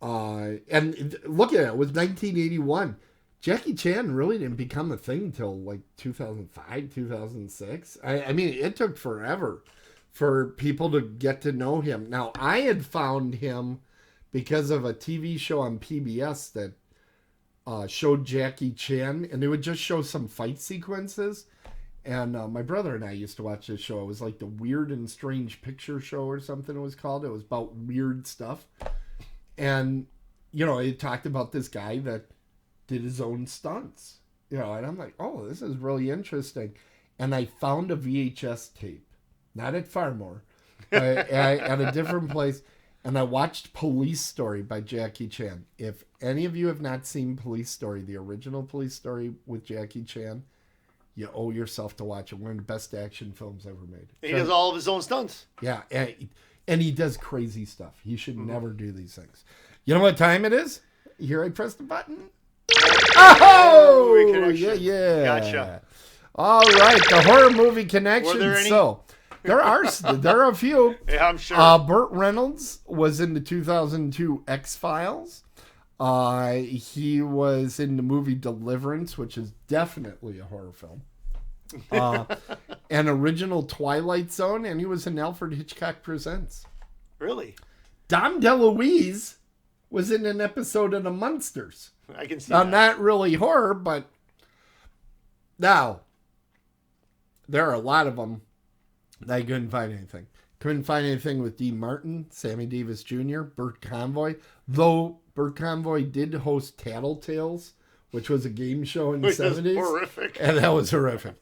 And look at it. It was 1981. Jackie Chan really didn't become a thing until like 2005, 2006. I mean, it took forever for people to get to know him. Now, I had found him because of a TV show on PBS that showed Jackie Chan, and they would just show some fight sequences. And my brother and I used to watch this show. It was like the Weird and Strange Picture Show or something it was called. It was about weird stuff. And, it talked about this guy that did his own stunts, and I'm like, oh, this is really interesting. And I found a VHS tape, not at Farmore, at a different place. And I watched Police Story by Jackie Chan. If any of you have not seen Police Story, the original Police Story with Jackie Chan, you owe yourself to watch it. One of the best action films ever made. And he does all of his own stunts. Yeah, and he does crazy stuff. He should never do these things. You know what time it is? Here I press the button. Oh, yeah. Gotcha. All right, the horror movie connection. Were there any? So there are a few. Yeah, I'm sure. Burt Reynolds was in the 2002 X-Files. He was in the movie Deliverance, which is definitely a horror film. An original Twilight Zone, and he was in Alfred Hitchcock Presents. Really? Dom DeLuise was in an episode of The Munsters. I can see now, that. not really horror, but now there are a lot of them that I couldn't find anything. Couldn't find anything with Dean Martin, Sammy Davis Jr., Burt Convoy, though Burt Convoy did host Tattletales, which was a game show in the 70s. Horrific. And that was horrific.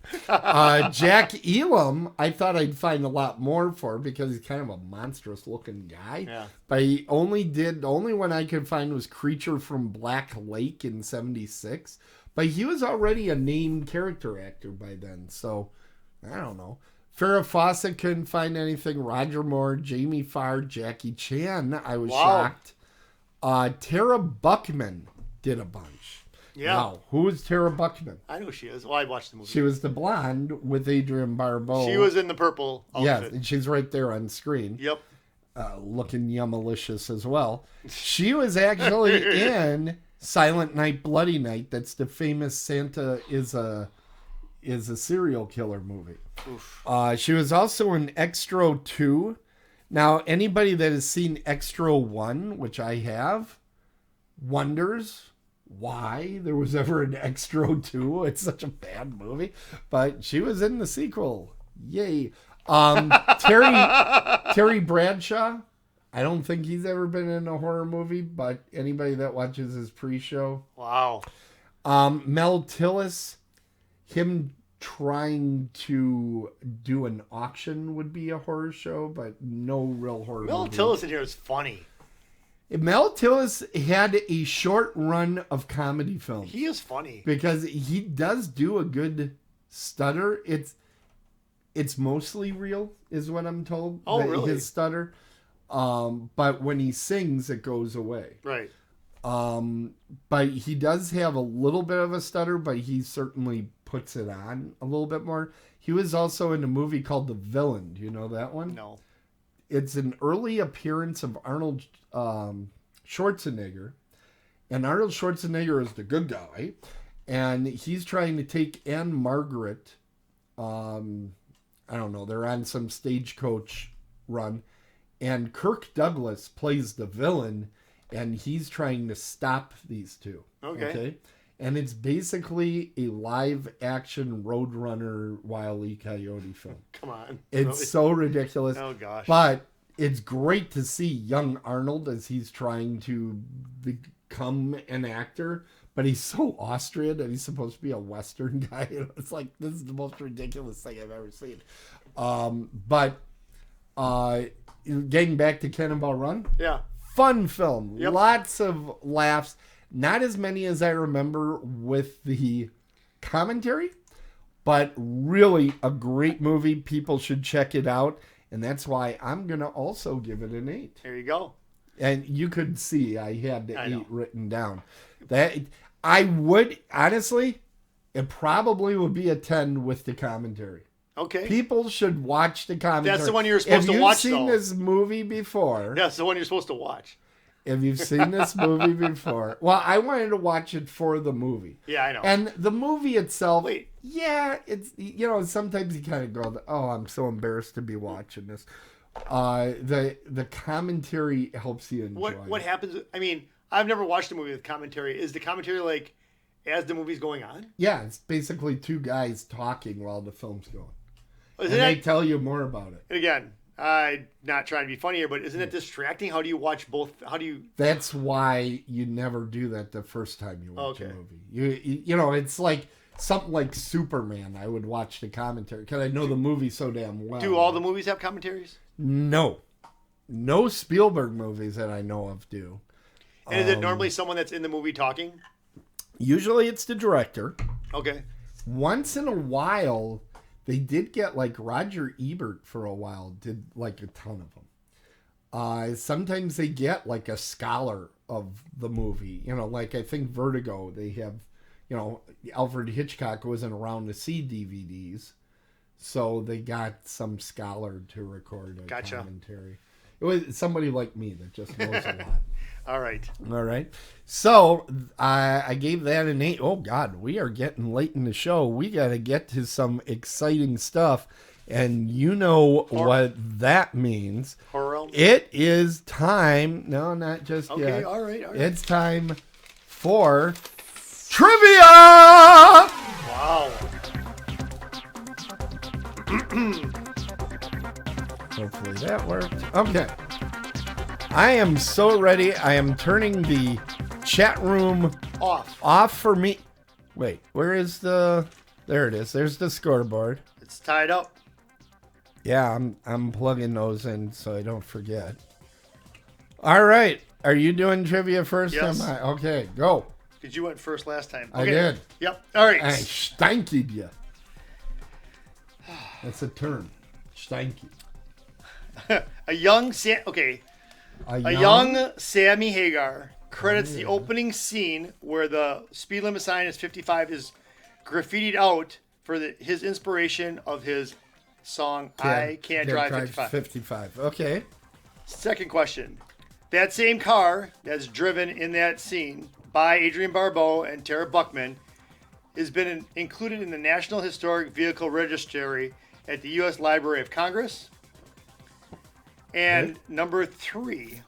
Jack Elam, I thought I'd find a lot more for because he's kind of a monstrous looking guy. Yeah. But the only one I could find was Creature from Black Lake in 76. But he was already a named character actor by then. So, I don't know. Farrah Fawcett couldn't find anything. Roger Moore, Jamie Farr, Jackie Chan. I was shocked. Tara Buckman did a bunch. Yeah. Wow. Who is Tara Buckman? I know who she is. Well, I watched the movie. She was the blonde with Adrienne Barbeau. She was in the purple outfit. Yeah, and she's right there on screen. Yep. Looking yummalicious as well. She was actually in Silent Night, Bloody Night. That's the famous Santa is a serial killer movie. She was also in Extra 2. Now, anybody that has seen Extra 1, which I have, wonders why there was ever an Extra 2. It's such a bad movie. But she was in the sequel. Yay. Terry Bradshaw. I don't think he's ever been in a horror movie, but anybody that watches his pre-show. Wow. Mel Tillis, him trying to do an auction would be a horror show, but no real horror Mel movie. Tillis in here is funny. Mel Tillis had a short run of comedy films. He is funny. Because he does do a good stutter. It's mostly real, is what I'm told. Oh, really? His stutter. But when he sings, it goes away. Right. But he does have a little bit of a stutter, but he certainly puts it on a little bit more. He was also in a movie called The Villain. Do you know that one? No. It's an early appearance of Arnold Schwarzenegger. And Arnold Schwarzenegger is the good guy. And he's trying to take Anne Margaret. I don't know. They're on some stagecoach run. And Kirk Douglas plays the villain. And he's trying to stop these two. Okay. And it's basically a live action Roadrunner Wile E. Coyote film. Come on. It's so ridiculous. Oh, gosh. But it's great to see young Arnold as he's trying to become an actor. But he's so Austrian and he's supposed to be a Western guy. It's like, this is the most ridiculous thing I've ever seen. But getting back to Cannonball Run. Yeah. Fun film. Yep. Lots of laughs. Not as many as I remember with the commentary, but really a great movie. People should check it out. And that's why I'm going to also give it an 8. There you go. And you could see I had the 8 written down. That I would, honestly, it probably would be a 10 with the commentary. Okay. People should watch the commentary. That's the one you're supposed to watch, If you've seen though. this movie before. That's the one you're supposed to watch. If you've seen this movie before. Well, I wanted to watch it for the movie. Yeah, I know. And the movie itself, Wait. yeah, it's, sometimes you kind of go, oh, I'm so embarrassed to be watching this. The commentary helps you enjoy What happens? I mean, I've never watched a movie with commentary. Is the commentary like as the movie's going on? Yeah, it's basically two guys talking while the film's going. Isn't and they tell you more about it. And again, I'm not trying to be funny here, but isn't it distracting? How do you watch both? How do you? That's why you never do that the first time you watch a movie. You know, it's like something like Superman. I would watch the commentary because I know the movie so damn well. Do all the movies have commentaries? No Spielberg movies that I know of do. And is it normally someone that's in the movie talking? Usually it's the director. Okay. Once in a while, they did get like Roger Ebert for a while, did like a ton of them. Sometimes they get like a scholar of the movie. You know, like I think Vertigo, they have, Alfred Hitchcock wasn't around to see DVDs. So they got some scholar to record a commentary. It was somebody like me that just knows a lot. All right. So I gave that an 8. Oh, God, we are getting late in the show. We got to get to some exciting stuff. And you know what that means. Horror. It is time. No, not just yet. Okay, all right. It's time for trivia! Wow. Hopefully that worked. Okay. I am so ready. I am turning the chat room off for me. Wait, where is the... There it is. There's the scoreboard. It's tied up. Yeah, I'm plugging those in so I don't forget. All right. Are you doing trivia first? Yes. Okay, go. Because you went first last time. Okay. I did. Yep. All right. I stankied you. That's a term. Stanky. A young Sammy Hagar credits the opening scene where the speed limit sign is 55 is graffitied out for his inspiration of his song I Can't Drive 55. 55. Okay. Second question. That same car that's driven in that scene by Adrienne Barbeau and Tara Buckman has been included in the National Historic Vehicle Registry at the U.S. Library of Congress. And number 3,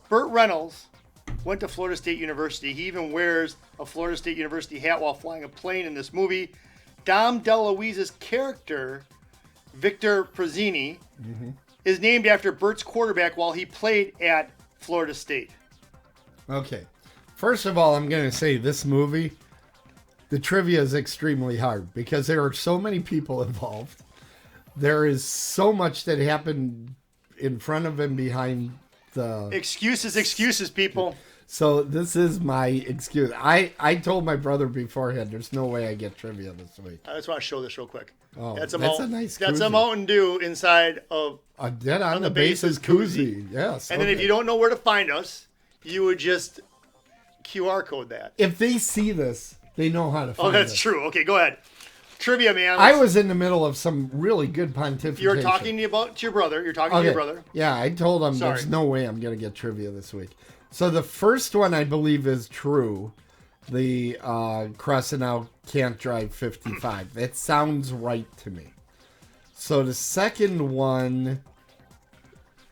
Burt Reynolds went to Florida State University. He even wears a Florida State University hat while flying a plane in this movie. Dom DeLuise's character, Victor Prezzini, is named after Burt's quarterback while he played at Florida State. Okay. First of all, I'm going to say this movie The trivia is extremely hard because there are so many people involved. There is so much that happened in front of and behind the... Excuses, people. So this is my excuse. I told my brother beforehand, there's no way I get trivia this week. I just want to show this real quick. Oh, that's a nice That's koozie. a Mountain Dew inside of... A dead on the bases koozie. Yes. And then if you don't know where to find us, you would just QR code that. If they see this, they know how to find us. Oh, that's true. Okay, go ahead. Trivia, man. I was in the middle of some really good pontification. You were talking to your brother. You're talking to your brother. Yeah, I told him there's no way I'm going to get trivia this week. So the first one I believe is true. The crossing out can't drive 55. That sounds right to me. So the second one...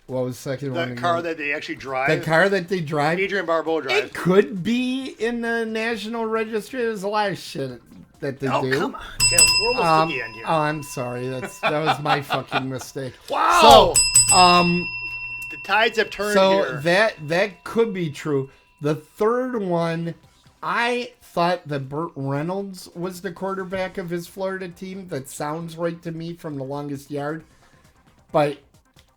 What was the second one? The car that they actually drive. The car that they drive. Adrian Barbeau drives. It could be in the National Registry. There's a lot of shit that they do. Oh, come on, Tim. We're almost to the end here. Oh, I'm sorry. That was my fucking mistake. Wow. So, the tides have turned here. So that could be true. The third one, I thought that Burt Reynolds was the quarterback of his Florida team. That sounds right to me from The Longest Yard. But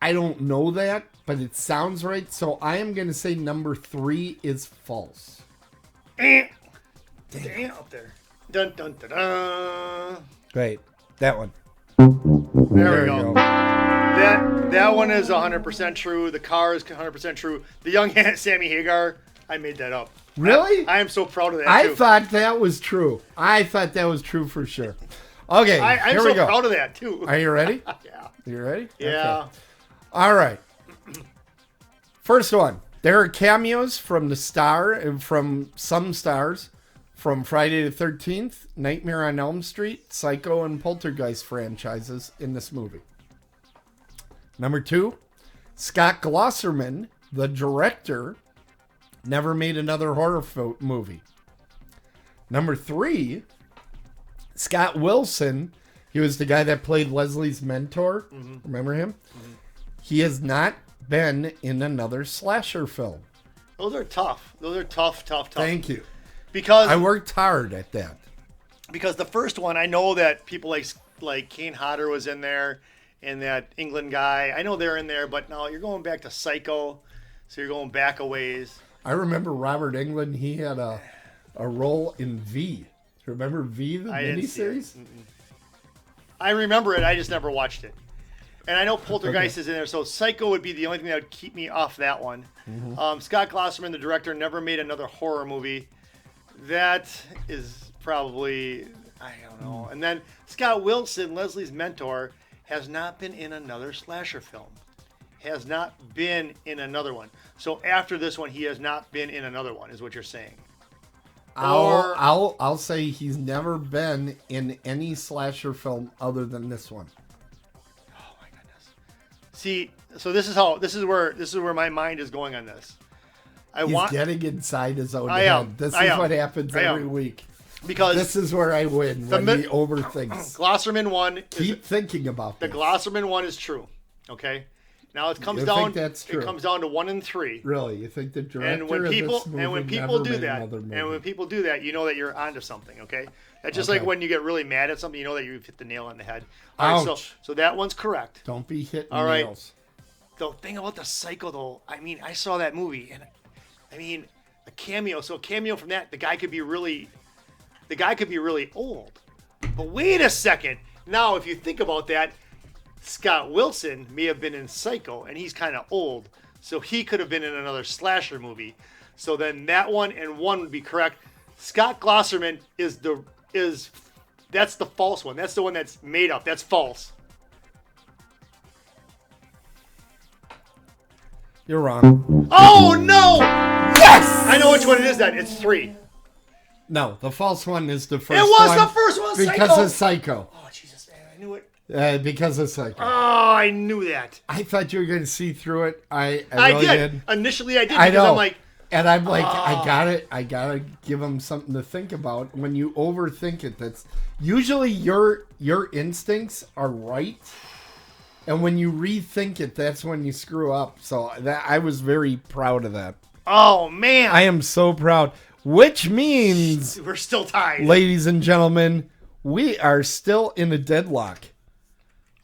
I don't know that, but it sounds right. So I am going to say number 3 is false. Damn up there. Dun, dun, dun, dun. Great. That one. There we go. That one is 100% true. The car is 100% true. The young Sammy Hagar, I made that up. Really? I am so proud of that, I too. thought that was true. I thought that was true for sure. Okay, I'm here so we go. proud of that, too. Are you ready? Yeah. You ready? Yeah. Okay. All right. First one. There are cameos from the star and from some stars from Friday the 13th, Nightmare on Elm Street, Psycho, and Poltergeist franchises in this movie. Number 2, Scott Glosserman, the director, never made another horror movie. Number 3, Scott Wilson, he was the guy that played Leslie's mentor. Mm-hmm. Remember him? Mm-hmm. He has not been in another slasher film. Those are tough. Those are tough. Thank you. Because I worked hard at that. Because the first one, I know that people like Kane Hodder was in there, and that England guy. I know they're in there, but no, you're going back to Psycho, so you're going back a ways. I remember Robert Englund. He had a role in V. Remember V, the miniseries? I remember it. I just never watched it. And I know Poltergeist is in there, so Psycho would be the only thing that would keep me off that one. Mm-hmm. Scott Glosserman, the director, never made another horror movie. That is probably, I don't know. And then Scott Wilson, Leslie's mentor, has not been in another slasher film. Has not been in another one. So after this one, he has not been in another one, is what you're saying. I'll say he's never been in any slasher film other than this one. Oh my goodness. See, so this is where my mind is going on this. He's getting inside his own head. This is what happens every week. Because this is where I win when he overthinks. Glosserman one. Keep thinking about the Glosserman one is true. Okay. Now it comes down. That's true. It comes down to 1 and 3. Really, you think the director and when people do that, you know that you're onto something. Okay. That's just like when you get really mad at something, you know that you've hit the nail on the head. All right, so that one's correct. Don't be hitting nails. Right. The thing about the Psycho, though, I mean, I saw that movie, and I mean, a cameo. So a cameo from that, the guy could be really old. But wait a second. Now, if you think about that, Scott Wilson may have been in Psycho, and he's kind of old, so he could have been in another slasher movie. So then that one and 1 would be correct. Scott Glosserman that's the false one. That's the one that's made up. That's false. You're wrong. Oh no! Yes! I know which one it is then. It's 3. No, the false one is the first one. It was the first one, because of Psycho. Oh, Jesus, man, I knew it. Because of Psycho. Oh, I knew that. I thought you were going to see through it. I really did. Initially, I did. I know. I'm like, I gotta give them something to think about. When you overthink it, that's usually your instincts are right, and when you rethink it, that's when you screw up. So I was very proud of that. Oh man, I am so proud. Which means, we're still tied. ladies and gentlemen, we are still in a deadlock.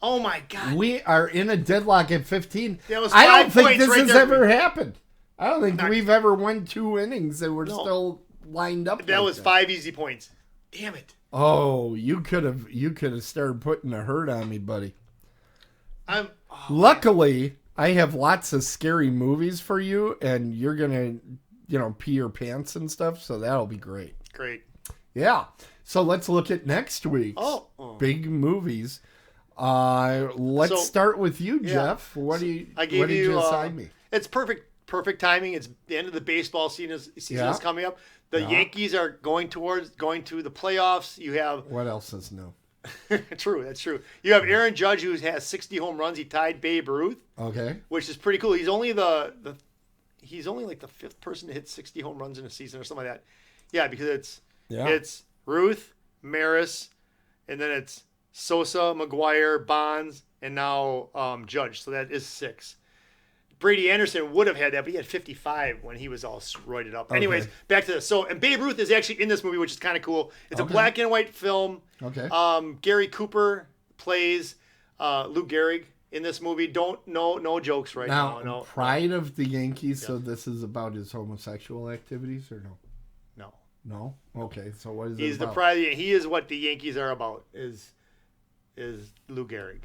Oh my God. We are in a deadlock at 15. That was I 5 don't think points this right has there. ever happened. I don't think we've ever won 2 innings and we're still lined up. That like was 5 easy points. Damn it. Oh, you could have started putting a hurt on me, buddy. Luckily, I have lots of scary movies for you, and you're gonna, pee your pants and stuff. So that'll be great. Great. Yeah. So let's look at next week's big movies. Let's start with you, Jeff. What did you assign me? It's perfect timing. It's the end of the baseball season is coming up. The Yankees are going to the playoffs. You have what else is new? True, that's true. You have Aaron Judge, who has 60 home runs. He tied Babe Ruth. Okay, which is pretty cool. He's only he's only like the 5th person to hit 60 home runs in a season or something like that. Yeah, because it's Ruth, Maris, and then it's Sosa, McGuire, Bonds, and now Judge. So that is 6. Brady Anderson would have had that, but he had 55 when he was all roided up. Okay. Anyways, back to this. So, and Babe Ruth is actually in this movie, which is kind of cool. It's a black and white film. Okay. Gary Cooper plays Lou Gehrig in this movie. No jokes right now. No. Pride of the Yankees. Yeah. So this is about his homosexual activities, or no? No. No. Okay. So what is He's it about? the pride. He is what the Yankees are about. Is Lou Gehrig.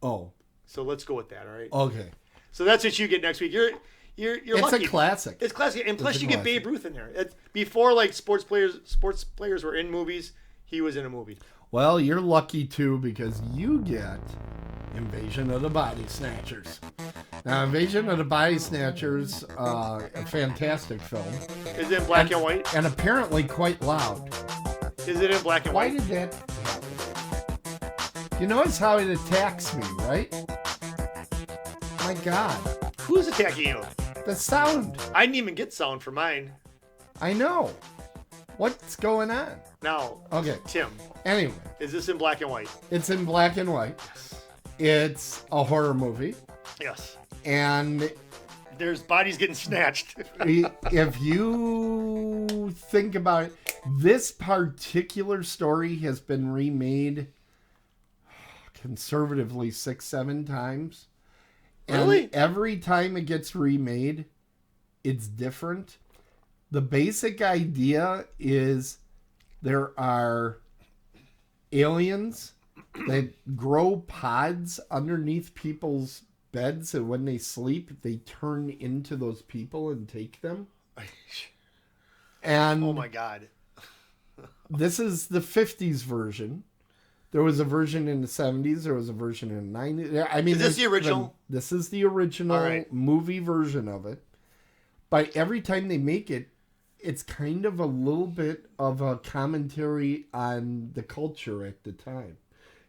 Oh. So let's go with that. All right. Okay. So that's what you get next week. You're it's lucky. A classic. It's classic, and plus you get Babe Ruth in there. Before like sports players were in movies, he was in a movie. Well, you're lucky too because you get Invasion of the Body Snatchers. Now, Invasion of the Body Snatchers, a fantastic film. Is it in black and white? And apparently quite loud. Is it in black and white? Why did that happen? You notice how it attacks me, right? My God. Who's attacking you? The sound. I didn't even get sound for mine. I know. What's going on? Now, okay, Tim. Anyway. Is this in black and white? It's in black and white. It's a horror movie. Yes. And there's bodies getting snatched. If you think about it, this particular story has been remade conservatively 6-7 times. Really? And every time it gets remade, it's different. The basic idea is there are aliens that grow pods underneath people's beds, and when they sleep, they turn into those people and take them. And oh my God. This is the 50s version. There was a version in the 70s. There was a version in the 90s. I mean, is this the original? This is the original movie version of it. But every time they make it, it's kind of a little bit of a commentary on the culture at the time.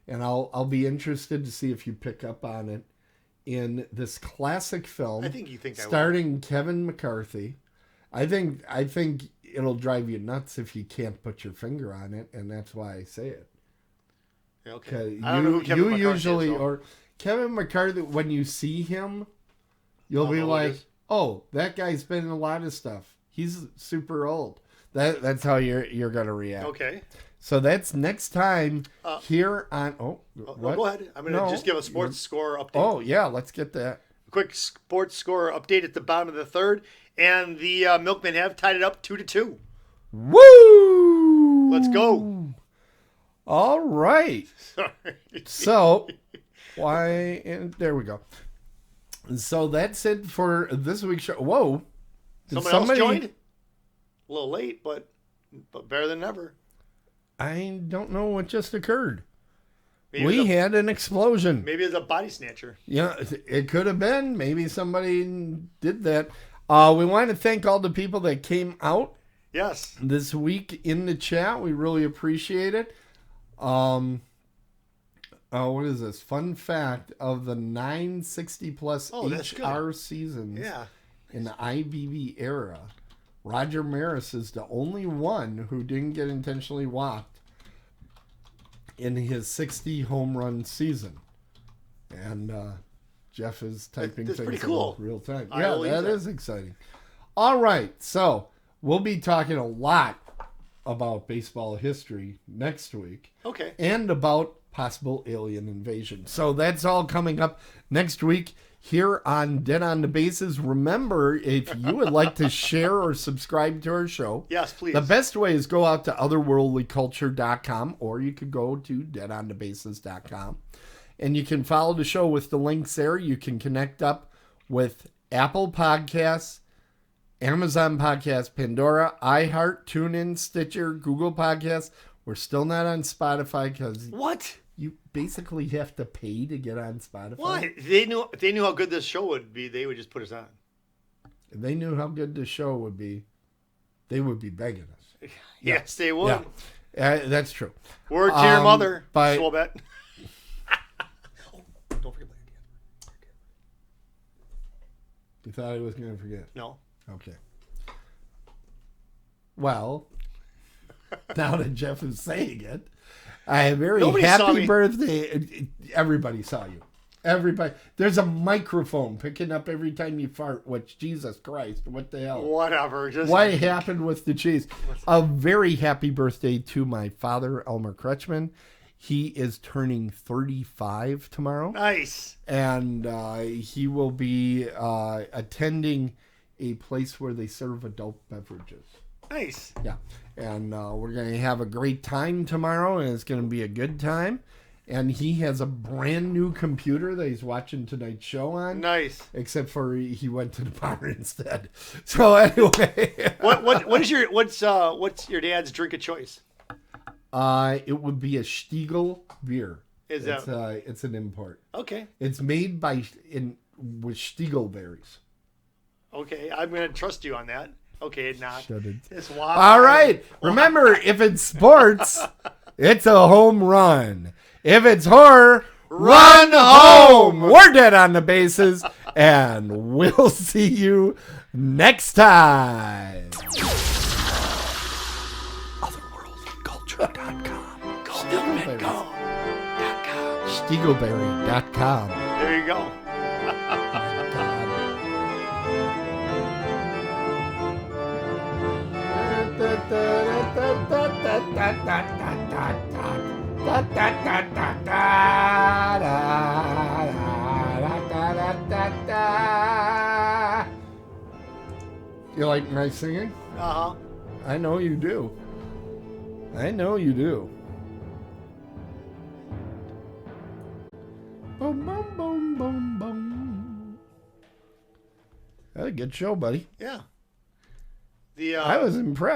And I'll be interested to see if you pick up on it in this classic film. I think you think starring Kevin McCarthy. I think it'll drive you nuts if you can't put your finger on it, and that's why I say it. Okay. I don't know who Kevin McCarthy usually is, so. Or Kevin McCarthy, when you see him, you'll be like, "Oh, that guy's been in a lot of stuff. He's super old." That's how you're gonna react. Okay. So that's next time here on. What? Go ahead. I'm gonna just give a sports score update. Oh yeah, let's get that. Quick sports score update at the bottom of the third, and the Milkmen have tied it up 2-2. Woo! Let's go. All right. Sorry. So, and there we go. So that's it for this week's show. Whoa. Somebody else joined? A little late, but better than never. I don't know what just occurred. Maybe we had an explosion. Maybe it's a body snatcher. Yeah, it could have been. Maybe somebody did that. We want to thank all the people that came out. Yes. This week in the chat. We really appreciate it. What is this? Fun fact of the 960 plus HR seasons in the IBB era, Roger Maris is the only one who didn't get intentionally walked in his 60 home run season. And Jeff is typing things in real time. Yeah, that is exciting. All right, so we'll be talking a lot about baseball history next week. Okay. And about possible alien invasion. So that's all coming up next week here on Dead on the Bases. Remember, if you would like to share or subscribe to our show, yes, please. the best way is go out to otherworldlyculture.com, or you could go to deadonthebases.com. And you can follow the show with the links there. You can connect up with Apple Podcasts, Amazon Podcasts, Pandora, iHeart, TuneIn, Stitcher, Google Podcasts. We're still not on Spotify because what? You basically have to pay to get on Spotify. What? They knew how good this show would be. They would just put us on. If they knew how good the show would be, they would be begging us. Yes, they would. Yeah. That's true. Word to your mother, but Swobet. Don't forget my idea. You thought I was going to forget? No. Okay. Well, now that Jeff is saying it, a very happy birthday. Everybody saw you. Everybody. There's a microphone picking up every time you fart, which, Jesus Christ, what the hell? Whatever. What happened with the cheese? A very happy birthday to my father, Elmer Kretschmann. He is turning 35 tomorrow. Nice. And he will be attending a place where they serve adult beverages. Nice. Yeah. And we're going to have a great time tomorrow, and it's going to be a good time. And he has a brand new computer that he's watching tonight's show on. Nice. Except for he went to the bar instead. So anyway. what's your dad's drink of choice? It would be a Stiegel beer. It's an import. Okay. It's made with Stiegel berries. Okay, I'm going to trust you on that. Okay, it's not. It's wild. All right. Remember, if it's sports, it's a home run. If it's horror, run home. We're Dead on the Bases, and we'll see you next time. Otherworldlyculture.com. Stiegelberry.com. There you go. You like my singing? Uh-huh. I know you do. I know you do. Boom, boom, boom, boom, boom. That was a good show, buddy. Yeah. I was impressed.